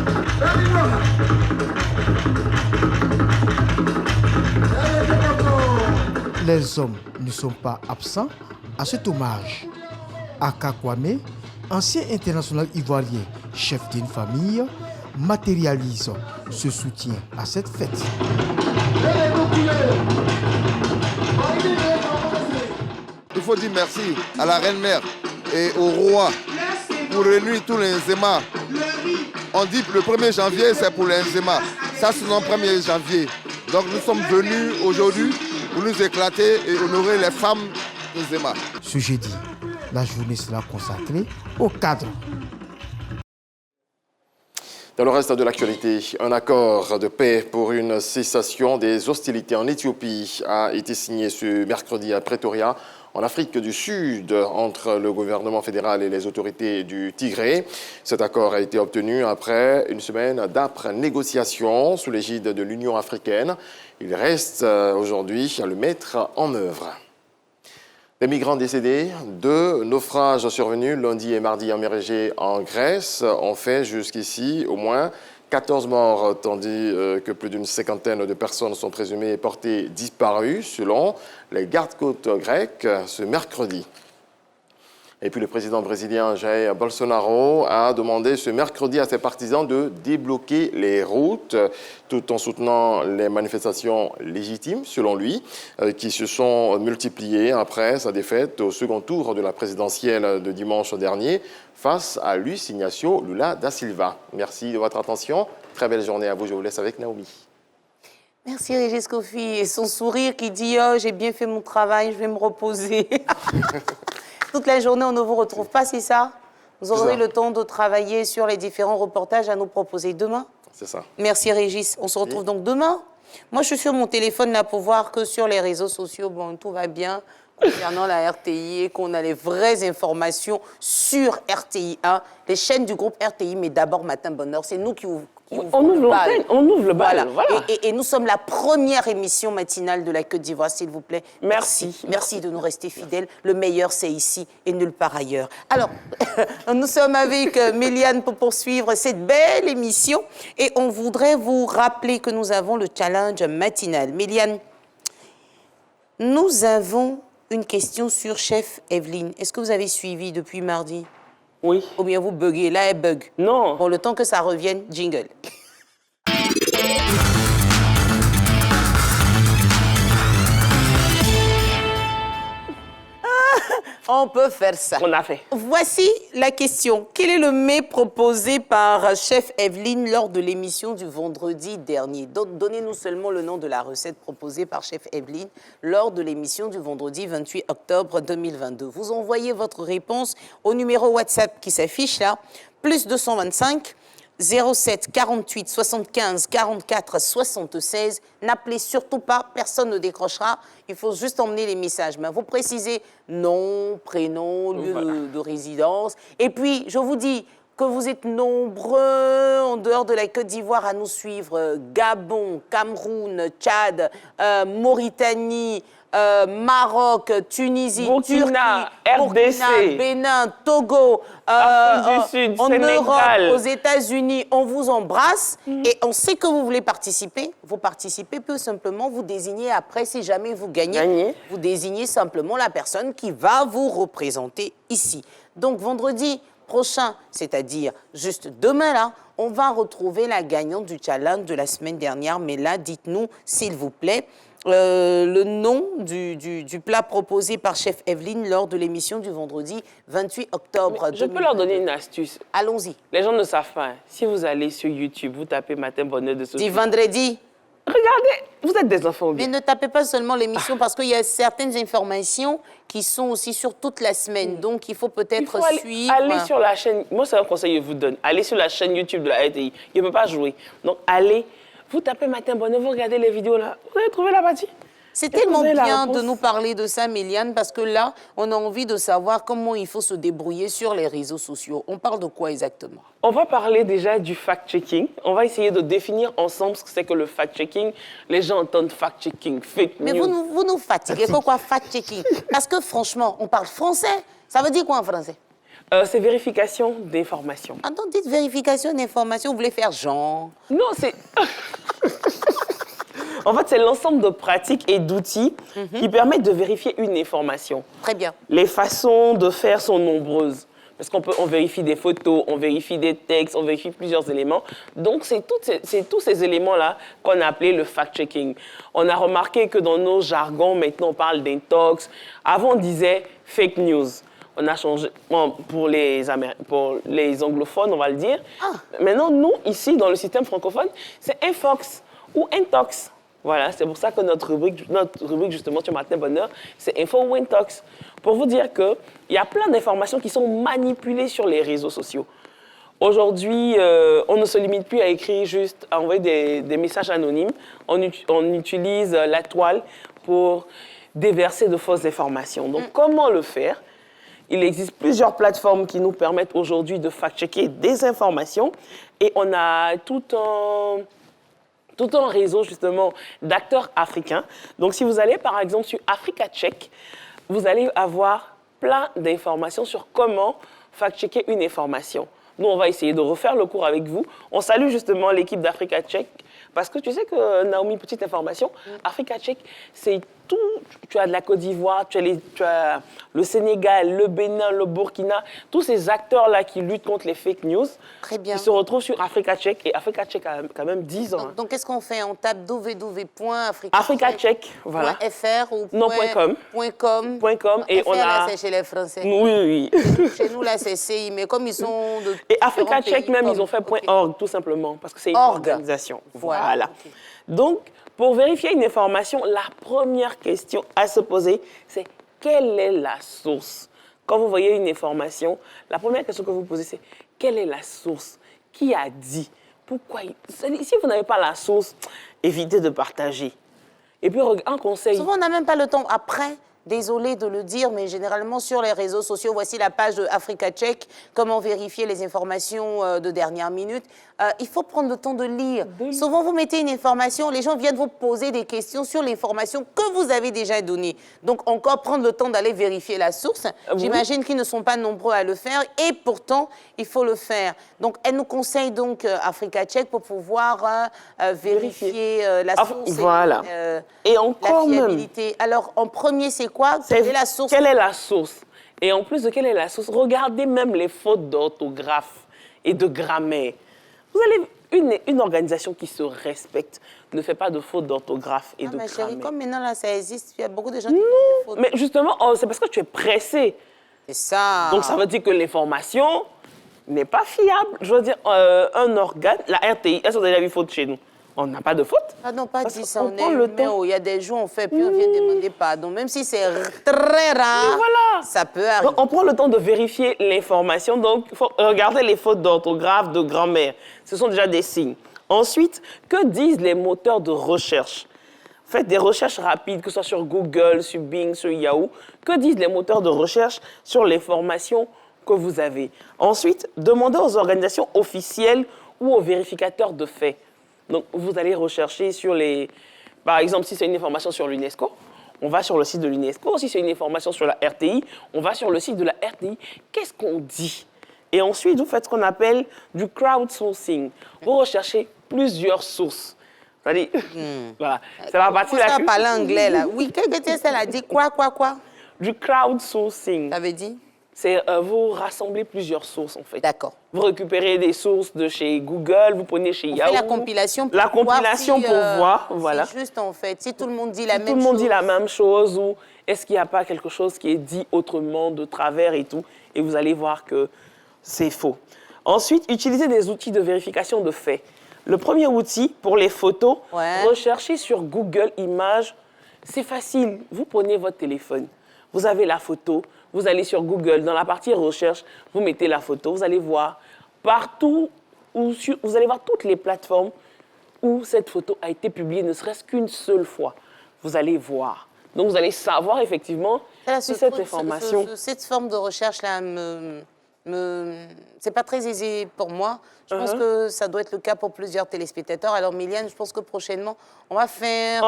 Les hommes ne sont pas absents à cet hommage. Aka Kwame, ancien international ivoirien, chef d'une famille, matérialise ce soutien à cette fête. Il faut dire merci à la reine-mère et au roi pour réunir tous les Nzema. On dit que le 1er janvier, c'est pour les Nzema. Ça, c'est le 1er janvier. Donc nous sommes venus aujourd'hui pour nous éclater et honorer les femmes Nzema. Ce jeudi, la journée sera consacrée au cadre. Dans le reste de l'actualité, un accord de paix pour une cessation des hostilités en Éthiopie a été signé ce mercredi à Pretoria, en Afrique du Sud, entre le gouvernement fédéral et les autorités du Tigré. Cet accord a été obtenu après une semaine d'âpres négociations sous l'égide de l'Union africaine. Il reste aujourd'hui à le mettre en œuvre. Des migrants décédés, 2 naufrages survenus lundi et mardi en mer Égée en Grèce ont fait jusqu'ici au moins 14 morts, tandis que plus d'une cinquantaine de personnes sont présumées portées disparues, selon les gardes-côtes grecs, ce mercredi. Et puis le président brésilien Jair Bolsonaro a demandé ce mercredi à ses partisans de débloquer les routes tout en soutenant les manifestations légitimes, selon lui, qui se sont multipliées après sa défaite au second tour de la présidentielle de dimanche dernier face à Luiz Inácio Lula da Silva. Merci de votre attention. Très belle journée à vous. Je vous laisse avec Naomi. Merci Régis Kofi et son sourire qui dit « Oh, j'ai bien fait mon travail, je vais me reposer ». Toute la journée, on ne vous retrouve pas, c'est ça? Vous aurez le temps de travailler sur les différents reportages à nous proposer demain? C'est ça. Merci Régis. On se retrouve donc demain. Moi, je suis sur mon téléphone là pour voir que sur les réseaux sociaux, bon, tout va bien concernant la RTI et qu'on a les vraies informations sur RTI 1, les chaînes du groupe RTI, mais d'abord Matin Bonheur, c'est nous qui ouvrons le bal. Voilà. Et nous sommes la première émission matinale de la Côte d'Ivoire, s'il vous plaît. Merci. Merci de nous rester fidèles. Le meilleur, c'est ici et nulle part ailleurs. Alors, nous sommes avec Méliane pour poursuivre cette belle émission et on voudrait vous rappeler que nous avons le challenge matinal. Méliane, Nous avons une question sur Chef Evelyne. Est-ce que vous avez suivi depuis mardi? Oui. Ou bien vous buguez? Là, elle bug. Non. Bon, le temps que ça revienne, jingle. On peut faire ça. On a fait. Voici la question. Quel est le mets proposé par Chef Evelyne lors de l'émission du vendredi dernier? Donnez-nous seulement le nom de la recette proposée par Chef Evelyne lors de l'émission du vendredi 28 octobre 2022. Vous envoyez votre réponse au numéro WhatsApp qui s'affiche là, plus 225 07 48 75 44 76. N'appelez surtout pas, personne ne décrochera. Il faut juste emmener les messages. Mais vous précisez nom, prénom, lieu de résidence. Et puis, je vous dis que vous êtes nombreux en dehors de la Côte d'Ivoire à nous suivre. Gabon, Cameroun, Tchad, Mauritanie, Maroc, Tunisie, Burkina, Turquie, RDC, Burkina, Bénin, Togo, Afrique du Sud, en Sénégal. Europe, aux États-Unis, on vous embrasse et on sait que vous voulez participer. Vous participez peu simplement, vous désignez après, si jamais vous gagnez, vous désignez simplement la personne qui va vous représenter ici. Donc vendredi prochain, c'est-à-dire juste demain là, on va retrouver la gagnante du challenge de la semaine dernière. Mais là, dites-nous, s'il vous plaît, le nom du plat proposé par Chef Evelyne lors de l'émission du vendredi 28 octobre. Je peux leur donner une astuce. Allons-y. Les gens ne savent pas. Si vous allez sur YouTube, vous tapez Matin Bonheur de Sophie. Du vendredi. Regardez, vous êtes des enfants. Mais ne tapez pas seulement l'émission parce qu'il y a certaines informations qui sont aussi sur toute la semaine. Donc, il faut peut-être suivre. Allez sur la chaîne. Moi, c'est un conseil que je vous donne. Allez sur la chaîne YouTube de la RTI. Il ne peut pas jouer. Donc, allez. Vous tapez Matin Bonheur, vous regardez les vidéos là, vous allez trouver la partie. C'est tellement bien de nous parler de ça, Méliane, parce que là, on a envie de savoir comment il faut se débrouiller sur les réseaux sociaux. On parle de quoi exactement? On va parler déjà du fact-checking. On va essayer de définir ensemble ce que c'est que le fact-checking. Les gens entendent fact-checking, fake news. Mais vous nous fatiguez. Pourquoi fact-checking? Parce que franchement, on parle français. Ça veut dire quoi en français? C'est vérification d'informations. Attends, dites vérification d'informations, vous voulez faire genre? Non, c'est... En fait, c'est l'ensemble de pratiques et d'outils qui permettent de vérifier une information. Très bien. Les façons de faire sont nombreuses. Parce on vérifie des photos, on vérifie des textes, on vérifie plusieurs éléments. Donc, c'est tous ces éléments-là qu'on a appelé le fact-checking. On a remarqué que dans nos jargons, maintenant, on parle d'intox. Avant, on disait fake news. On a changé, pour les anglophones, on va le dire. Maintenant, nous, ici, dans le système francophone, c'est infox ou intox. Voilà, c'est pour ça que notre rubrique justement sur Matin Bonheur, c'est info ou intox. Pour vous dire qu'il y a plein d'informations qui sont manipulées sur les réseaux sociaux. Aujourd'hui, on ne se limite plus à écrire juste, à envoyer des messages anonymes. On utilise la toile pour déverser de fausses informations. Donc, comment le faire? Il existe plusieurs plateformes qui nous permettent aujourd'hui de fact-checker des informations et on a tout un réseau justement d'acteurs africains. Donc si vous allez par exemple sur Africa Check, vous allez avoir plein d'informations sur comment fact-checker une information. Nous, on va essayer de refaire le cours avec vous. On salue justement l'équipe d'Africa Check parce que tu sais que, Naomi, petite information, Africa Check, c'est tout. Tu as de la Côte d'Ivoire, tu as le Sénégal, le Bénin, le Burkina, tous ces acteurs-là qui luttent contre les fake news. Très bien. Ils se retrouvent sur Africa Check et Africa Check a quand même 10 ans. Donc qu'est-ce qu'on fait? On tape www.africacheck.fr voilà. ou non, .com. .com et on a... Là, c'est chez les Français. Oui. Chez nous, là, c'est CI, mais comme ils sont de... Et Africa Check même, ils ont fait .org tout simplement, parce que c'est une organisation. Voilà. Okay. Donc, pour vérifier une information, la première question à se poser, c'est quelle est la source? Quand vous voyez une information, la première question que vous posez, c'est quelle est la source? Qui a dit? Pourquoi? Si vous n'avez pas la source, évitez de partager. Et puis, un conseil... Souvent, on n'a même pas le temps après Désolée de le dire, mais généralement sur les réseaux sociaux, voici la page de Africa Check, comment vérifier les informations de dernière minute. Il faut prendre le temps de lire. Souvent, vous mettez une information, les gens viennent vous poser des questions sur l'information que vous avez déjà donnée. Donc, encore prendre le temps d'aller vérifier la source. J'imagine qu'ils ne sont pas nombreux à le faire et pourtant, il faut le faire. Donc, elle nous conseille donc Africa Check pour pouvoir vérifier la source voilà. Et encore la fiabilité. Alors, en premier, c'est quoi? Quelle est la source? Quelle est la source? Et en plus de quelle est la source, regardez même les fautes d'orthographe et de grammaire. Vous allez, une organisation qui se respecte ne fait pas de fautes d'orthographe et de mais grammaire. chérie, comme maintenant là, ça existe, il y a beaucoup de gens qui font des fautes. Mais justement, c'est parce que tu es pressé. C'est ça. Donc ça veut dire que l'information n'est pas fiable. Je veux dire, un organe, la RTI, est-ce qu'on a déjà vu faute chez nous? On n'a pas de faute. Ah non, pas dit ça. On prend le temps. Il y a des jours, on fait, puis on vient demander pardon. Même si c'est très rare, ça peut arriver. Donc, on prend le temps de vérifier l'information. Donc, il faut regarder les fautes d'orthographe, de grammaire. Ce sont déjà des signes. Ensuite, que disent les moteurs de recherche? Faites des recherches rapides, que ce soit sur Google, sur Bing, sur Yahoo. Que disent les moteurs de recherche sur l'information que vous avez? Ensuite, demandez aux organisations officielles ou aux vérificateurs de faits. Donc, vous allez rechercher sur les... Par exemple, si c'est une information sur l'UNESCO, on va sur le site de l'UNESCO. Si c'est une information sur la RTI, on va sur le site de la RTI. Qu'est-ce qu'on dit? Et ensuite, vous faites ce qu'on appelle du crowdsourcing. Vous recherchez plusieurs sources. C'est-à-dire, voilà. C'est la partie là. On parle anglais, là. Oui, qu'est-ce que ça a dit? Quoi? Du crowdsourcing. Ça veut dire? C'est vous rassemblez plusieurs sources, en fait. D'accord. Vous récupérez des sources de chez Google, vous prenez chez Yahoo. La compilation pour voir, voilà. C'est juste, en fait, si tout le monde dit la même chose. Tout le monde dit la même chose, ou est-ce qu'il n'y a pas quelque chose qui est dit autrement, de travers et tout, et vous allez voir que c'est faux. Ensuite, utilisez des outils de vérification de faits. Le premier outil, pour les photos, recherchez sur Google Images. C'est facile. Vous prenez votre téléphone, vous avez la photo, vous allez sur Google, dans la partie recherche, vous mettez la photo, vous allez voir partout, vous allez voir toutes les plateformes où cette photo a été publiée, ne serait-ce qu'une seule fois. Vous allez voir. Donc, vous allez savoir effectivement si cette information... Cette forme de recherche-là, c'est pas très aisé pour moi. Je pense que ça doit être le cas pour plusieurs téléspectateurs. Alors, Miliane, je pense que prochainement, on va faire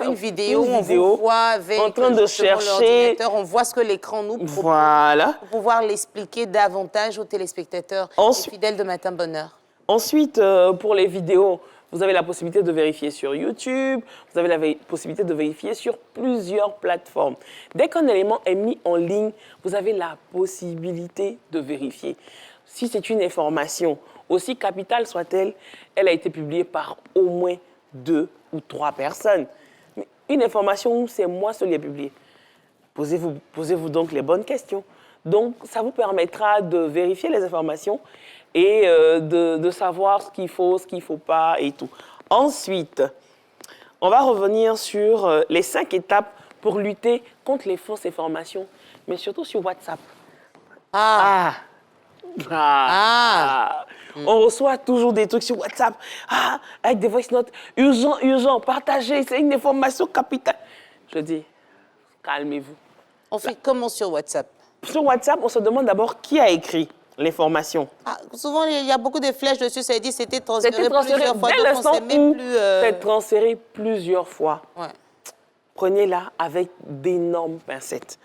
une vidéo où on vous voit avec en train de chercher. On voit ce que l'écran nous propose pour pouvoir l'expliquer davantage aux téléspectateurs et fidèles de Matin Bonheur. Ensuite, pour les vidéos, vous avez la possibilité de vérifier sur YouTube, vous avez la possibilité de vérifier sur plusieurs plateformes. Dès qu'un élément est mis en ligne, vous avez la possibilité de vérifier. Si c'est une information, aussi capitale soit-elle, elle a été publiée par au moins 2 ou 3 personnes. Mais une information, c'est moi seul qui ai publié. Posez-vous donc les bonnes questions. Donc, ça vous permettra de vérifier les informations et de savoir ce qu'il faut pas et tout. Ensuite, on va revenir sur les 5 étapes pour lutter contre les fausses informations, mais surtout sur WhatsApp. On reçoit toujours des trucs sur WhatsApp, avec des voice notes, urgent, partagez, c'est une information capitale. Je dis, calmez-vous. On fait comment sur WhatsApp? Sur WhatsApp, on se demande d'abord qui a écrit l'information. Souvent, il y a beaucoup de flèches dessus, ça dit c'était transféré plusieurs fois. Dès l'instant où c'est transféré plusieurs fois, prenez-la avec d'énormes pincettes.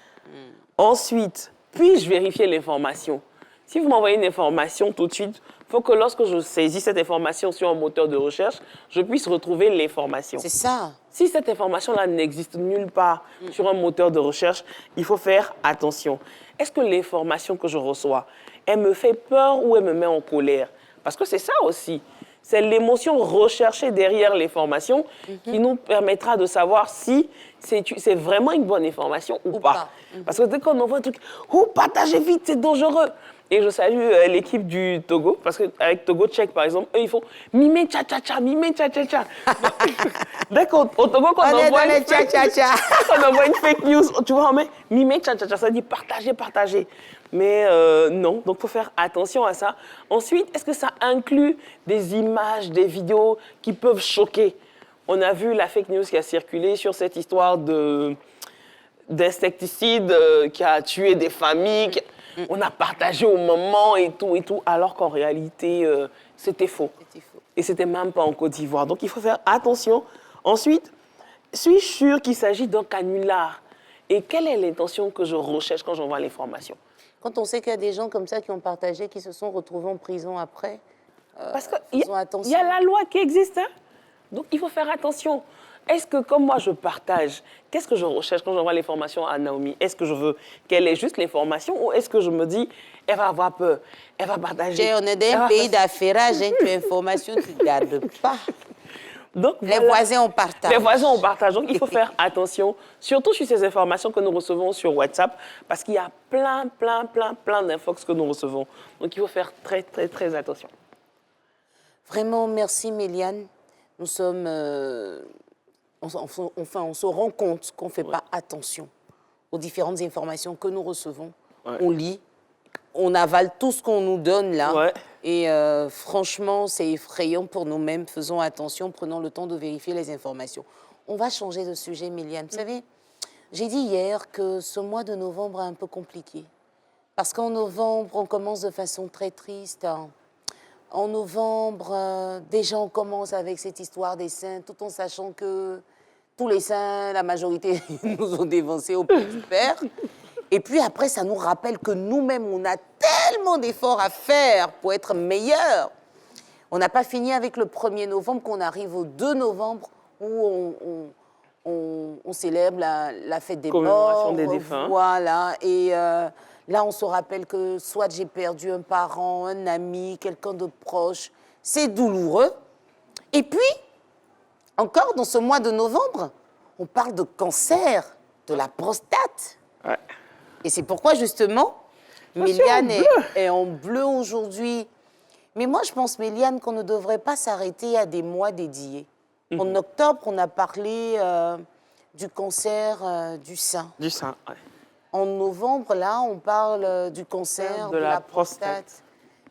Ensuite, puis-je vérifier l'information? Si vous m'envoyez une information tout de suite, il faut que lorsque je saisis cette information sur un moteur de recherche, je puisse retrouver l'information. C'est ça. Si cette information-là n'existe nulle part sur un moteur de recherche, il faut faire attention. Est-ce que l'information que je reçois, elle me fait peur ou elle me met en colère? Parce que c'est ça aussi. C'est l'émotion recherchée derrière l'information qui nous permettra de savoir si c'est vraiment une bonne information ou pas. Parce que dès qu'on envoie un truc, partagez vite, c'est dangereux. Et je salue l'équipe du Togo, parce qu'avec Togo Tchèque, par exemple, eux, ils font mime tcha-tcha-tcha, mime tcha-tcha-tcha. Dès qu'au Togo, quand on envoie une fake news, tu vois, mime tcha-tcha-tcha, ça dit partagez. Mais non, donc il faut faire attention à ça. Ensuite, est-ce que ça inclut des images, des vidéos qui peuvent choquer? On a vu la fake news qui a circulé sur cette histoire d'insecticides qui a tué des familles. On a partagé au moment et tout, alors qu'en réalité, c'était faux. Et c'était même pas en Côte d'Ivoire. Donc, il faut faire attention. Ensuite, suis-je sûr qu'il s'agit d'un canular? Et quelle est l'intention que je recherche quand j'envoie l'information? Quand on sait qu'il y a des gens comme ça qui ont partagé, qui se sont retrouvés en prison après, parce qu'il y a la loi qui existe, hein? Donc il faut faire attention. Est-ce que, comme moi, je partage, qu'est-ce que je recherche quand j'envoie l'information à Naomi? Est-ce que je veux qu'elle ait juste l'information ou est-ce que je me dis, elle va avoir peur, elle va partager? On est dans un pays d'affairage, hein, tu as information, tu ne gardes pas. Donc, les voisins, on partage. Les voisins, on partage. Donc, il faut faire attention, surtout sur ces informations que nous recevons sur WhatsApp, parce qu'il y a plein d'infox que nous recevons. Donc, il faut faire très attention. Vraiment, merci Méliane. Nous sommes... on se rend compte qu'on ne fait pas attention aux différentes informations que nous recevons. On lit, on avale tout ce qu'on nous donne là. Et franchement, c'est effrayant pour nous-mêmes. Faisons attention, prenons le temps de vérifier les informations. On va changer de sujet, Méliane. Vous savez, j'ai dit hier que ce mois de novembre est un peu compliqué. Parce qu'en novembre, on commence de façon très triste. En novembre, déjà, on commence avec cette histoire des saints, tout en sachant que tous les saints, la majorité, nous ont dévancés au pied du Père. Et puis après, ça nous rappelle que nous-mêmes, on a tellement d'efforts à faire pour être meilleurs. On n'a pas fini avec le 1er novembre, qu'on arrive au 2 novembre, où on célèbre la fête des morts. Des défunts. Voilà, et là, on se rappelle que soit j'ai perdu un parent, un ami, quelqu'un de proche. C'est douloureux. Et puis, encore dans ce mois de novembre, on parle de cancer de la prostate. Ouais. Et c'est pourquoi, justement, Méliane est en bleu aujourd'hui. Mais moi, je pense, Méliane, qu'on ne devrait pas s'arrêter à des mois dédiés. En octobre, on a parlé du cancer du sein. Du sein, oui. En novembre, là, on parle du cancer de la prostate.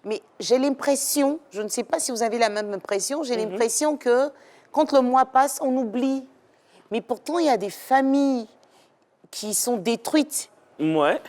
Mais j'ai l'impression, je ne sais pas si vous avez la même impression, j'ai l'impression que quand le mois passe, on oublie. Mais pourtant, il y a des familles qui sont détruites. Ouais.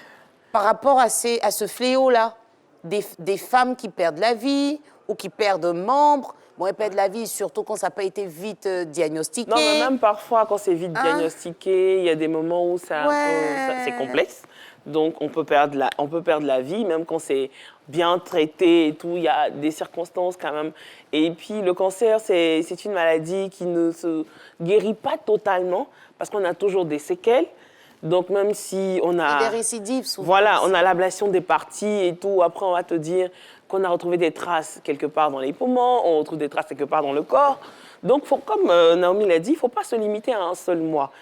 Par rapport à ce fléau-là, des femmes qui perdent la vie ou qui perdent un membre. Bon, elles perdent la vie surtout quand ça n'a pas été vite diagnostiqué. Non, mais même parfois, quand c'est vite diagnostiqué, il y a des moments où c'est complexe. Donc, on peut perdre la vie, même quand c'est bien traité et tout. Il y a des circonstances quand même. Et puis, le cancer, c'est une maladie qui ne se guérit pas totalement parce qu'on a toujours des séquelles. Donc, même si on a... Et des récidives, souvent. Voilà, on a l'ablation des parties et tout. Après, on va te dire qu'on a retrouvé des traces quelque part dans les poumons, on retrouve des traces quelque part dans le corps. Donc, comme Naomi l'a dit, il ne faut pas se limiter à un seul mois.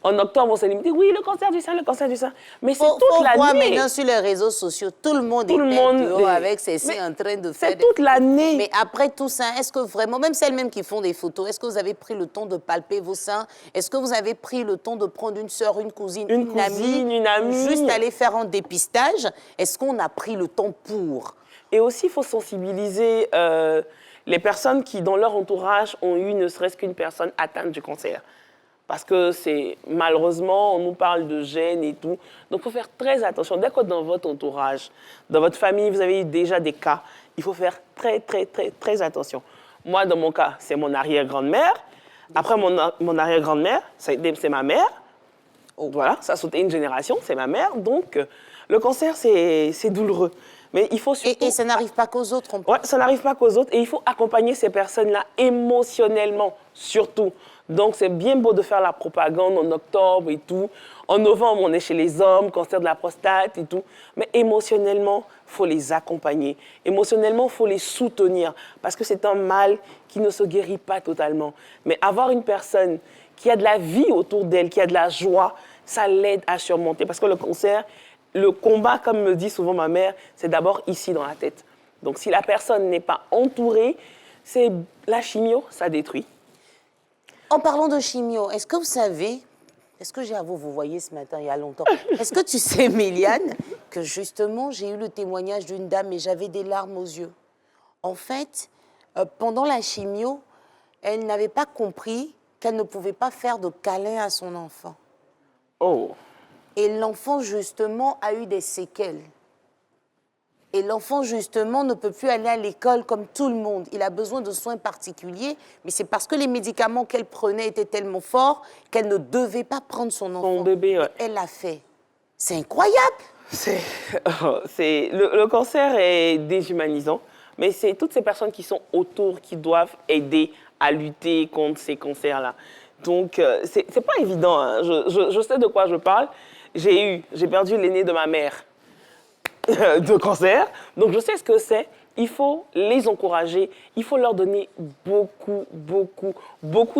En octobre, on s'est limité, oui, le cancer du sein. Mais c'est toute l'année. Moi, maintenant, sur les réseaux sociaux, tout le monde est dehors avec ses seins en train de faire... C'est toute l'année. Mais après tout ça, est-ce que vraiment, même celles-mêmes qui font des photos, est-ce que vous avez pris le temps de palper vos seins? Est-ce que vous avez pris le temps de prendre une sœur, une cousine, une amie, juste aller faire un dépistage? Est-ce qu'on a pris le temps pour? Et aussi, il faut sensibiliser les personnes qui, dans leur entourage, ont eu ne serait-ce qu'une personne atteinte du cancer. Parce que malheureusement, on nous parle de gènes et tout. Donc, il faut faire très attention. Dès que dans votre entourage, dans votre famille, vous avez eu déjà des cas, il faut faire très attention. Moi, dans mon cas, c'est mon arrière-grand-mère. Après, mon arrière-grand-mère, c'est ma mère. Voilà, ça a sauté une génération, c'est ma mère. Donc, le cancer, c'est douloureux. Mais il faut surtout... Et ça n'arrive pas qu'aux autres. Oui, ça n'arrive pas qu'aux autres. Et il faut accompagner ces personnes-là émotionnellement, surtout. Donc, c'est bien beau de faire la propagande en octobre et tout. En novembre, on est chez les hommes, cancer de la prostate et tout. Mais émotionnellement, il faut les accompagner. Émotionnellement, il faut les soutenir. Parce que c'est un mal qui ne se guérit pas totalement. Mais avoir une personne qui a de la vie autour d'elle, qui a de la joie, ça l'aide à surmonter. Parce que le cancer, le combat, comme me dit souvent ma mère, c'est d'abord ici dans la tête. Donc, si la personne n'est pas entourée, c'est la chimio, ça détruit. En parlant de chimio, est-ce que vous savez, est-ce que j'ai à vous voyez ce matin, il y a longtemps, est-ce que tu sais, Méliane, que justement, j'ai eu le témoignage d'une dame et j'avais des larmes aux yeux. En fait, pendant la chimio, elle n'avait pas compris qu'elle ne pouvait pas faire de câlin à son enfant. Oh. Et l'enfant, justement, a eu des séquelles. Et l'enfant, justement, ne peut plus aller à l'école comme tout le monde. Il a besoin de soins particuliers, mais c'est parce que les médicaments qu'elle prenait étaient tellement forts qu'elle ne devait pas prendre son enfant. Son bébé, ouais. Elle l'a fait. C'est incroyable. Le cancer est déshumanisant, mais c'est toutes ces personnes qui sont autour qui doivent aider à lutter contre ces cancers-là. Donc, c'est pas évident. Hein. Je sais de quoi je parle. J'ai perdu l'aîné de ma mère de cancer, donc je sais ce que c'est. Il faut les encourager, il faut leur donner beaucoup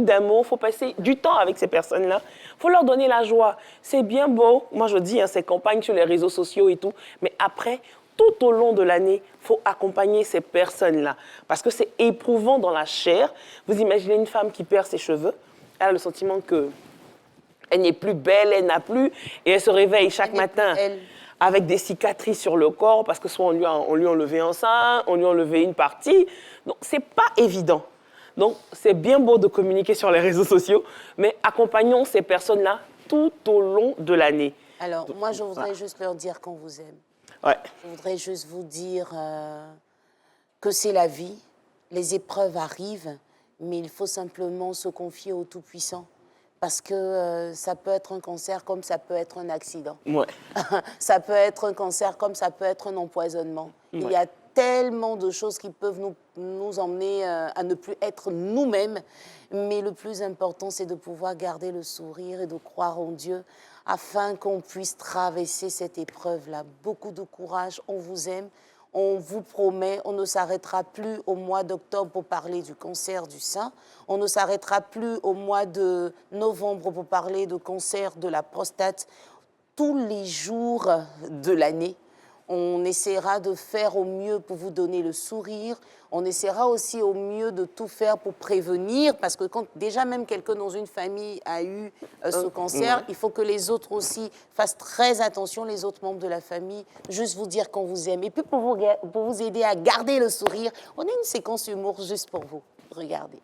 d'amour. Il faut passer du temps avec ces personnes-là. Il faut leur donner la joie. C'est bien beau, moi je dis, hein, ces campagnes sur les réseaux sociaux et tout, mais après, tout au long de l'année, il faut accompagner ces personnes-là. Parce que c'est éprouvant dans la chair. Vous imaginez une femme qui perd ses cheveux, elle a le sentiment qu'elle n'est plus belle, elle n'a plus, et elle se réveille chaque matin avec des cicatrices sur le corps, parce que soit on lui a enlevé un sein, on lui a enlevé une partie. Donc, c'est pas évident. Donc, c'est bien beau de communiquer sur les réseaux sociaux, mais accompagnons ces personnes-là tout au long de l'année. Alors, moi, je voudrais juste leur dire qu'on vous aime. Ouais. Je voudrais juste vous dire que c'est la vie, les épreuves arrivent, mais il faut simplement se confier au Tout-Puissant. Parce que ça peut être un cancer comme ça peut être un accident. Ouais. Ça peut être un cancer comme ça peut être un empoisonnement. Ouais. Il y a tellement de choses qui peuvent nous emmener à ne plus être nous-mêmes. Mais le plus important, c'est de pouvoir garder le sourire et de croire en Dieu afin qu'on puisse traverser cette épreuve-là. Beaucoup de courage, on vous aime. On vous promet, on ne s'arrêtera plus au mois d'octobre pour parler du cancer du sein. On ne s'arrêtera plus au mois de novembre pour parler du cancer de la prostate. Tous les jours de l'année, on essaiera de faire au mieux pour vous donner le sourire. On essaiera aussi au mieux de tout faire pour prévenir, parce que quand déjà même quelqu'un dans une famille a eu ce cancer, il faut que les autres aussi fassent très attention, les autres membres de la famille, juste vous dire qu'on vous aime. Et puis pour vous aider à garder le sourire, on a une séquence humour juste pour vous. Regardez.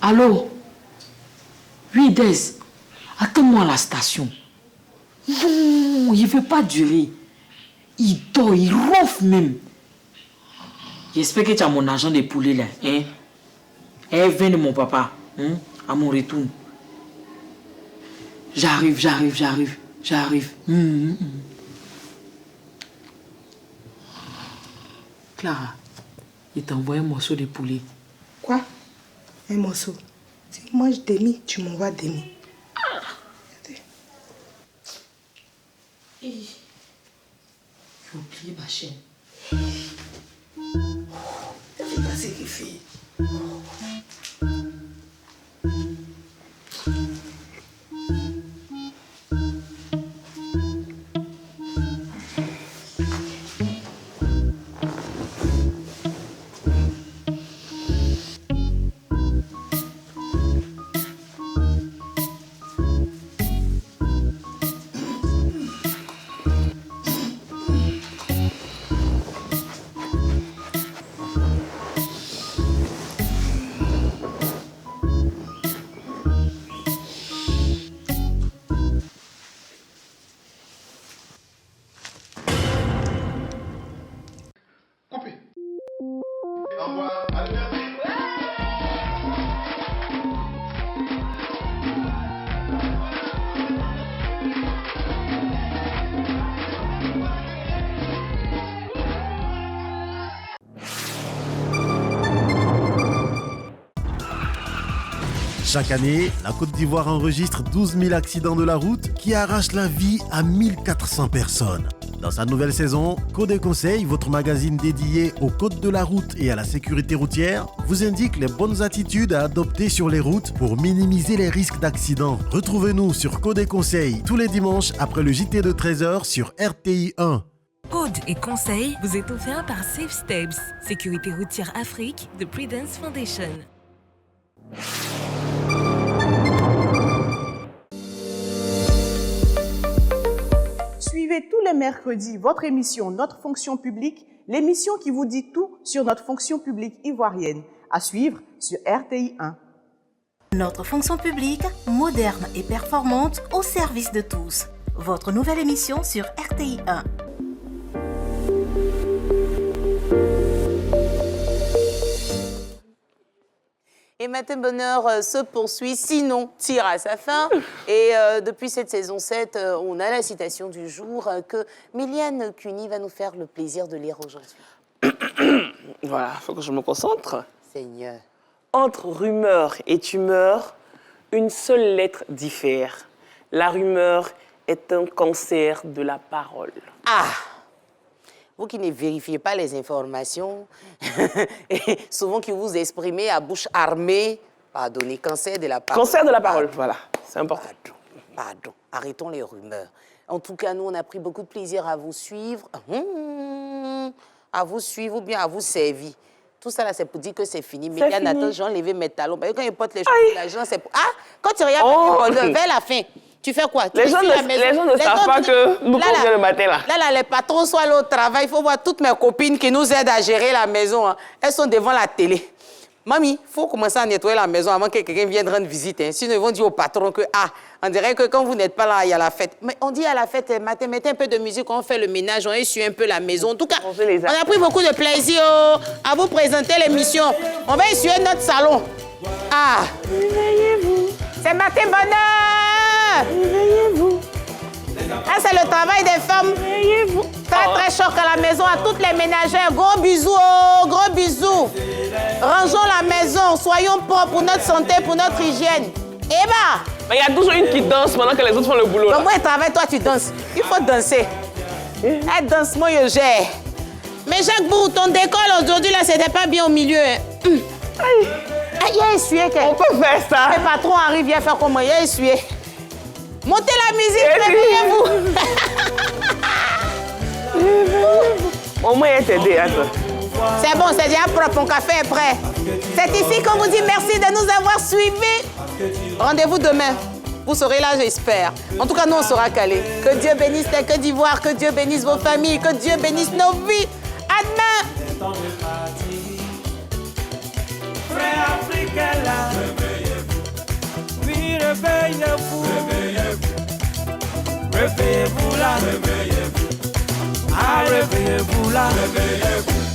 Allô? Oui, Des. Attends-moi à la station. Non, il ne veut pas durer. Il dort, il ronfle même. J'espère que tu as mon argent de poulet là. Hein? Elle vient de mon papa. Hein? À mon retour. J'arrive. Clara, il t'a envoyé un morceau de poulet. Quoi? Un morceau? Si je mange demi, tu m'envoies demi. J'ai oublié ma chaîne. C'est pas ce qu'il fait. Chaque année, la Côte d'Ivoire enregistre 12 000 accidents de la route qui arrachent la vie à 1400 personnes. Dans sa nouvelle saison, Code et Conseil, votre magazine dédié aux codes de la route et à la sécurité routière, vous indique les bonnes attitudes à adopter sur les routes pour minimiser les risques d'accidents. Retrouvez-nous sur Code et Conseil tous les dimanches après le JT de 13h sur RTI 1. Code et Conseil vous est offert par Safe Steps, Sécurité routière Afrique de Prudence Foundation. Suivez tous les mercredis votre émission Notre fonction publique, l'émission qui vous dit tout sur notre fonction publique ivoirienne, à suivre sur RTI 1. Notre fonction publique, moderne et performante, au service de tous. Votre nouvelle émission sur RTI 1. Et Matin Bonheur se poursuit, sinon tire à sa fin. Et depuis cette saison 7, on a la citation du jour que Miliane Cuny va nous faire le plaisir de lire aujourd'hui. Voilà, il faut que je me concentre. Seigneur. Entre rumeur et tumeur, une seule lettre diffère. La rumeur est un cancer de la parole. Ah! Vous qui ne vérifiez pas les informations, et souvent qui vous exprimez à bouche armée, pardonnez, cancer de la parole. Cancer de la parole, voilà, c'est important. Pardon, arrêtons les rumeurs. En tout cas, nous, on a pris beaucoup de plaisir à vous suivre, ou bien à vous servir. Tout ça, là, c'est pour dire que c'est fini. Mais il y a Nathan, j'ai enlevé mes talons. Quand ils portent les choses, l'argent, c'est pour... Ah, quand tu regardes vers la fin, tu fais quoi? Les gens ne savent pas que nous on vient le matin, là. Là, les patrons sont allés au travail. Il faut voir toutes mes copines qui nous aident à gérer la maison. Hein. Elles sont devant la télé. Mamie, il faut commencer à nettoyer la maison avant que quelqu'un vienne rendre visite. Hein. Sinon, ils vont dire au patron que, on dirait que quand vous n'êtes pas là, il y a la fête. Mais on dit à la fête, matin, mettez un peu de musique, on fait le ménage, on essuie un peu la maison. En tout cas, on a pris beaucoup de plaisir à vous présenter l'émission. On va essuyer notre salon. Réveillez-vous. C'est Matin Bonheur. Réveillez-vous. Là, c'est le travail des femmes. Réveillez-vous. Très choc à la maison, à toutes les ménagères. Gros bisous, gros bisous. Rangeons la maison, soyons propres pour notre santé, pour notre hygiène. Et mais il y a toujours une qui danse pendant que les autres font le boulot. Moi, je travaille, toi, tu danses. Il faut danser. Elle danse, moi, je gère. Mais Jacques Bourg, ton décolle aujourd'hui, là, c'était pas bien au milieu. Il y a essuyé. On peut faire ça. Le patron arrive, viens faire comme moi. Il y a essuyé. Montez la musique, réveillez-vous. Au moins, elle t'aide, attends. C'est bon, c'est déjà propre, mon café est prêt. C'est ici qu'on vous dit merci de nous avoir suivis. Rendez-vous demain. Vous serez là, j'espère. En tout cas, nous, on sera calés. Que Dieu bénisse la Côte d'Ivoire, que Dieu bénisse vos familles, que Dieu bénisse nos vies. À demain. Frère africain là, oui, réveillez-vous. Réveillez-vous là, réveillez-vous là, réveillez-vous.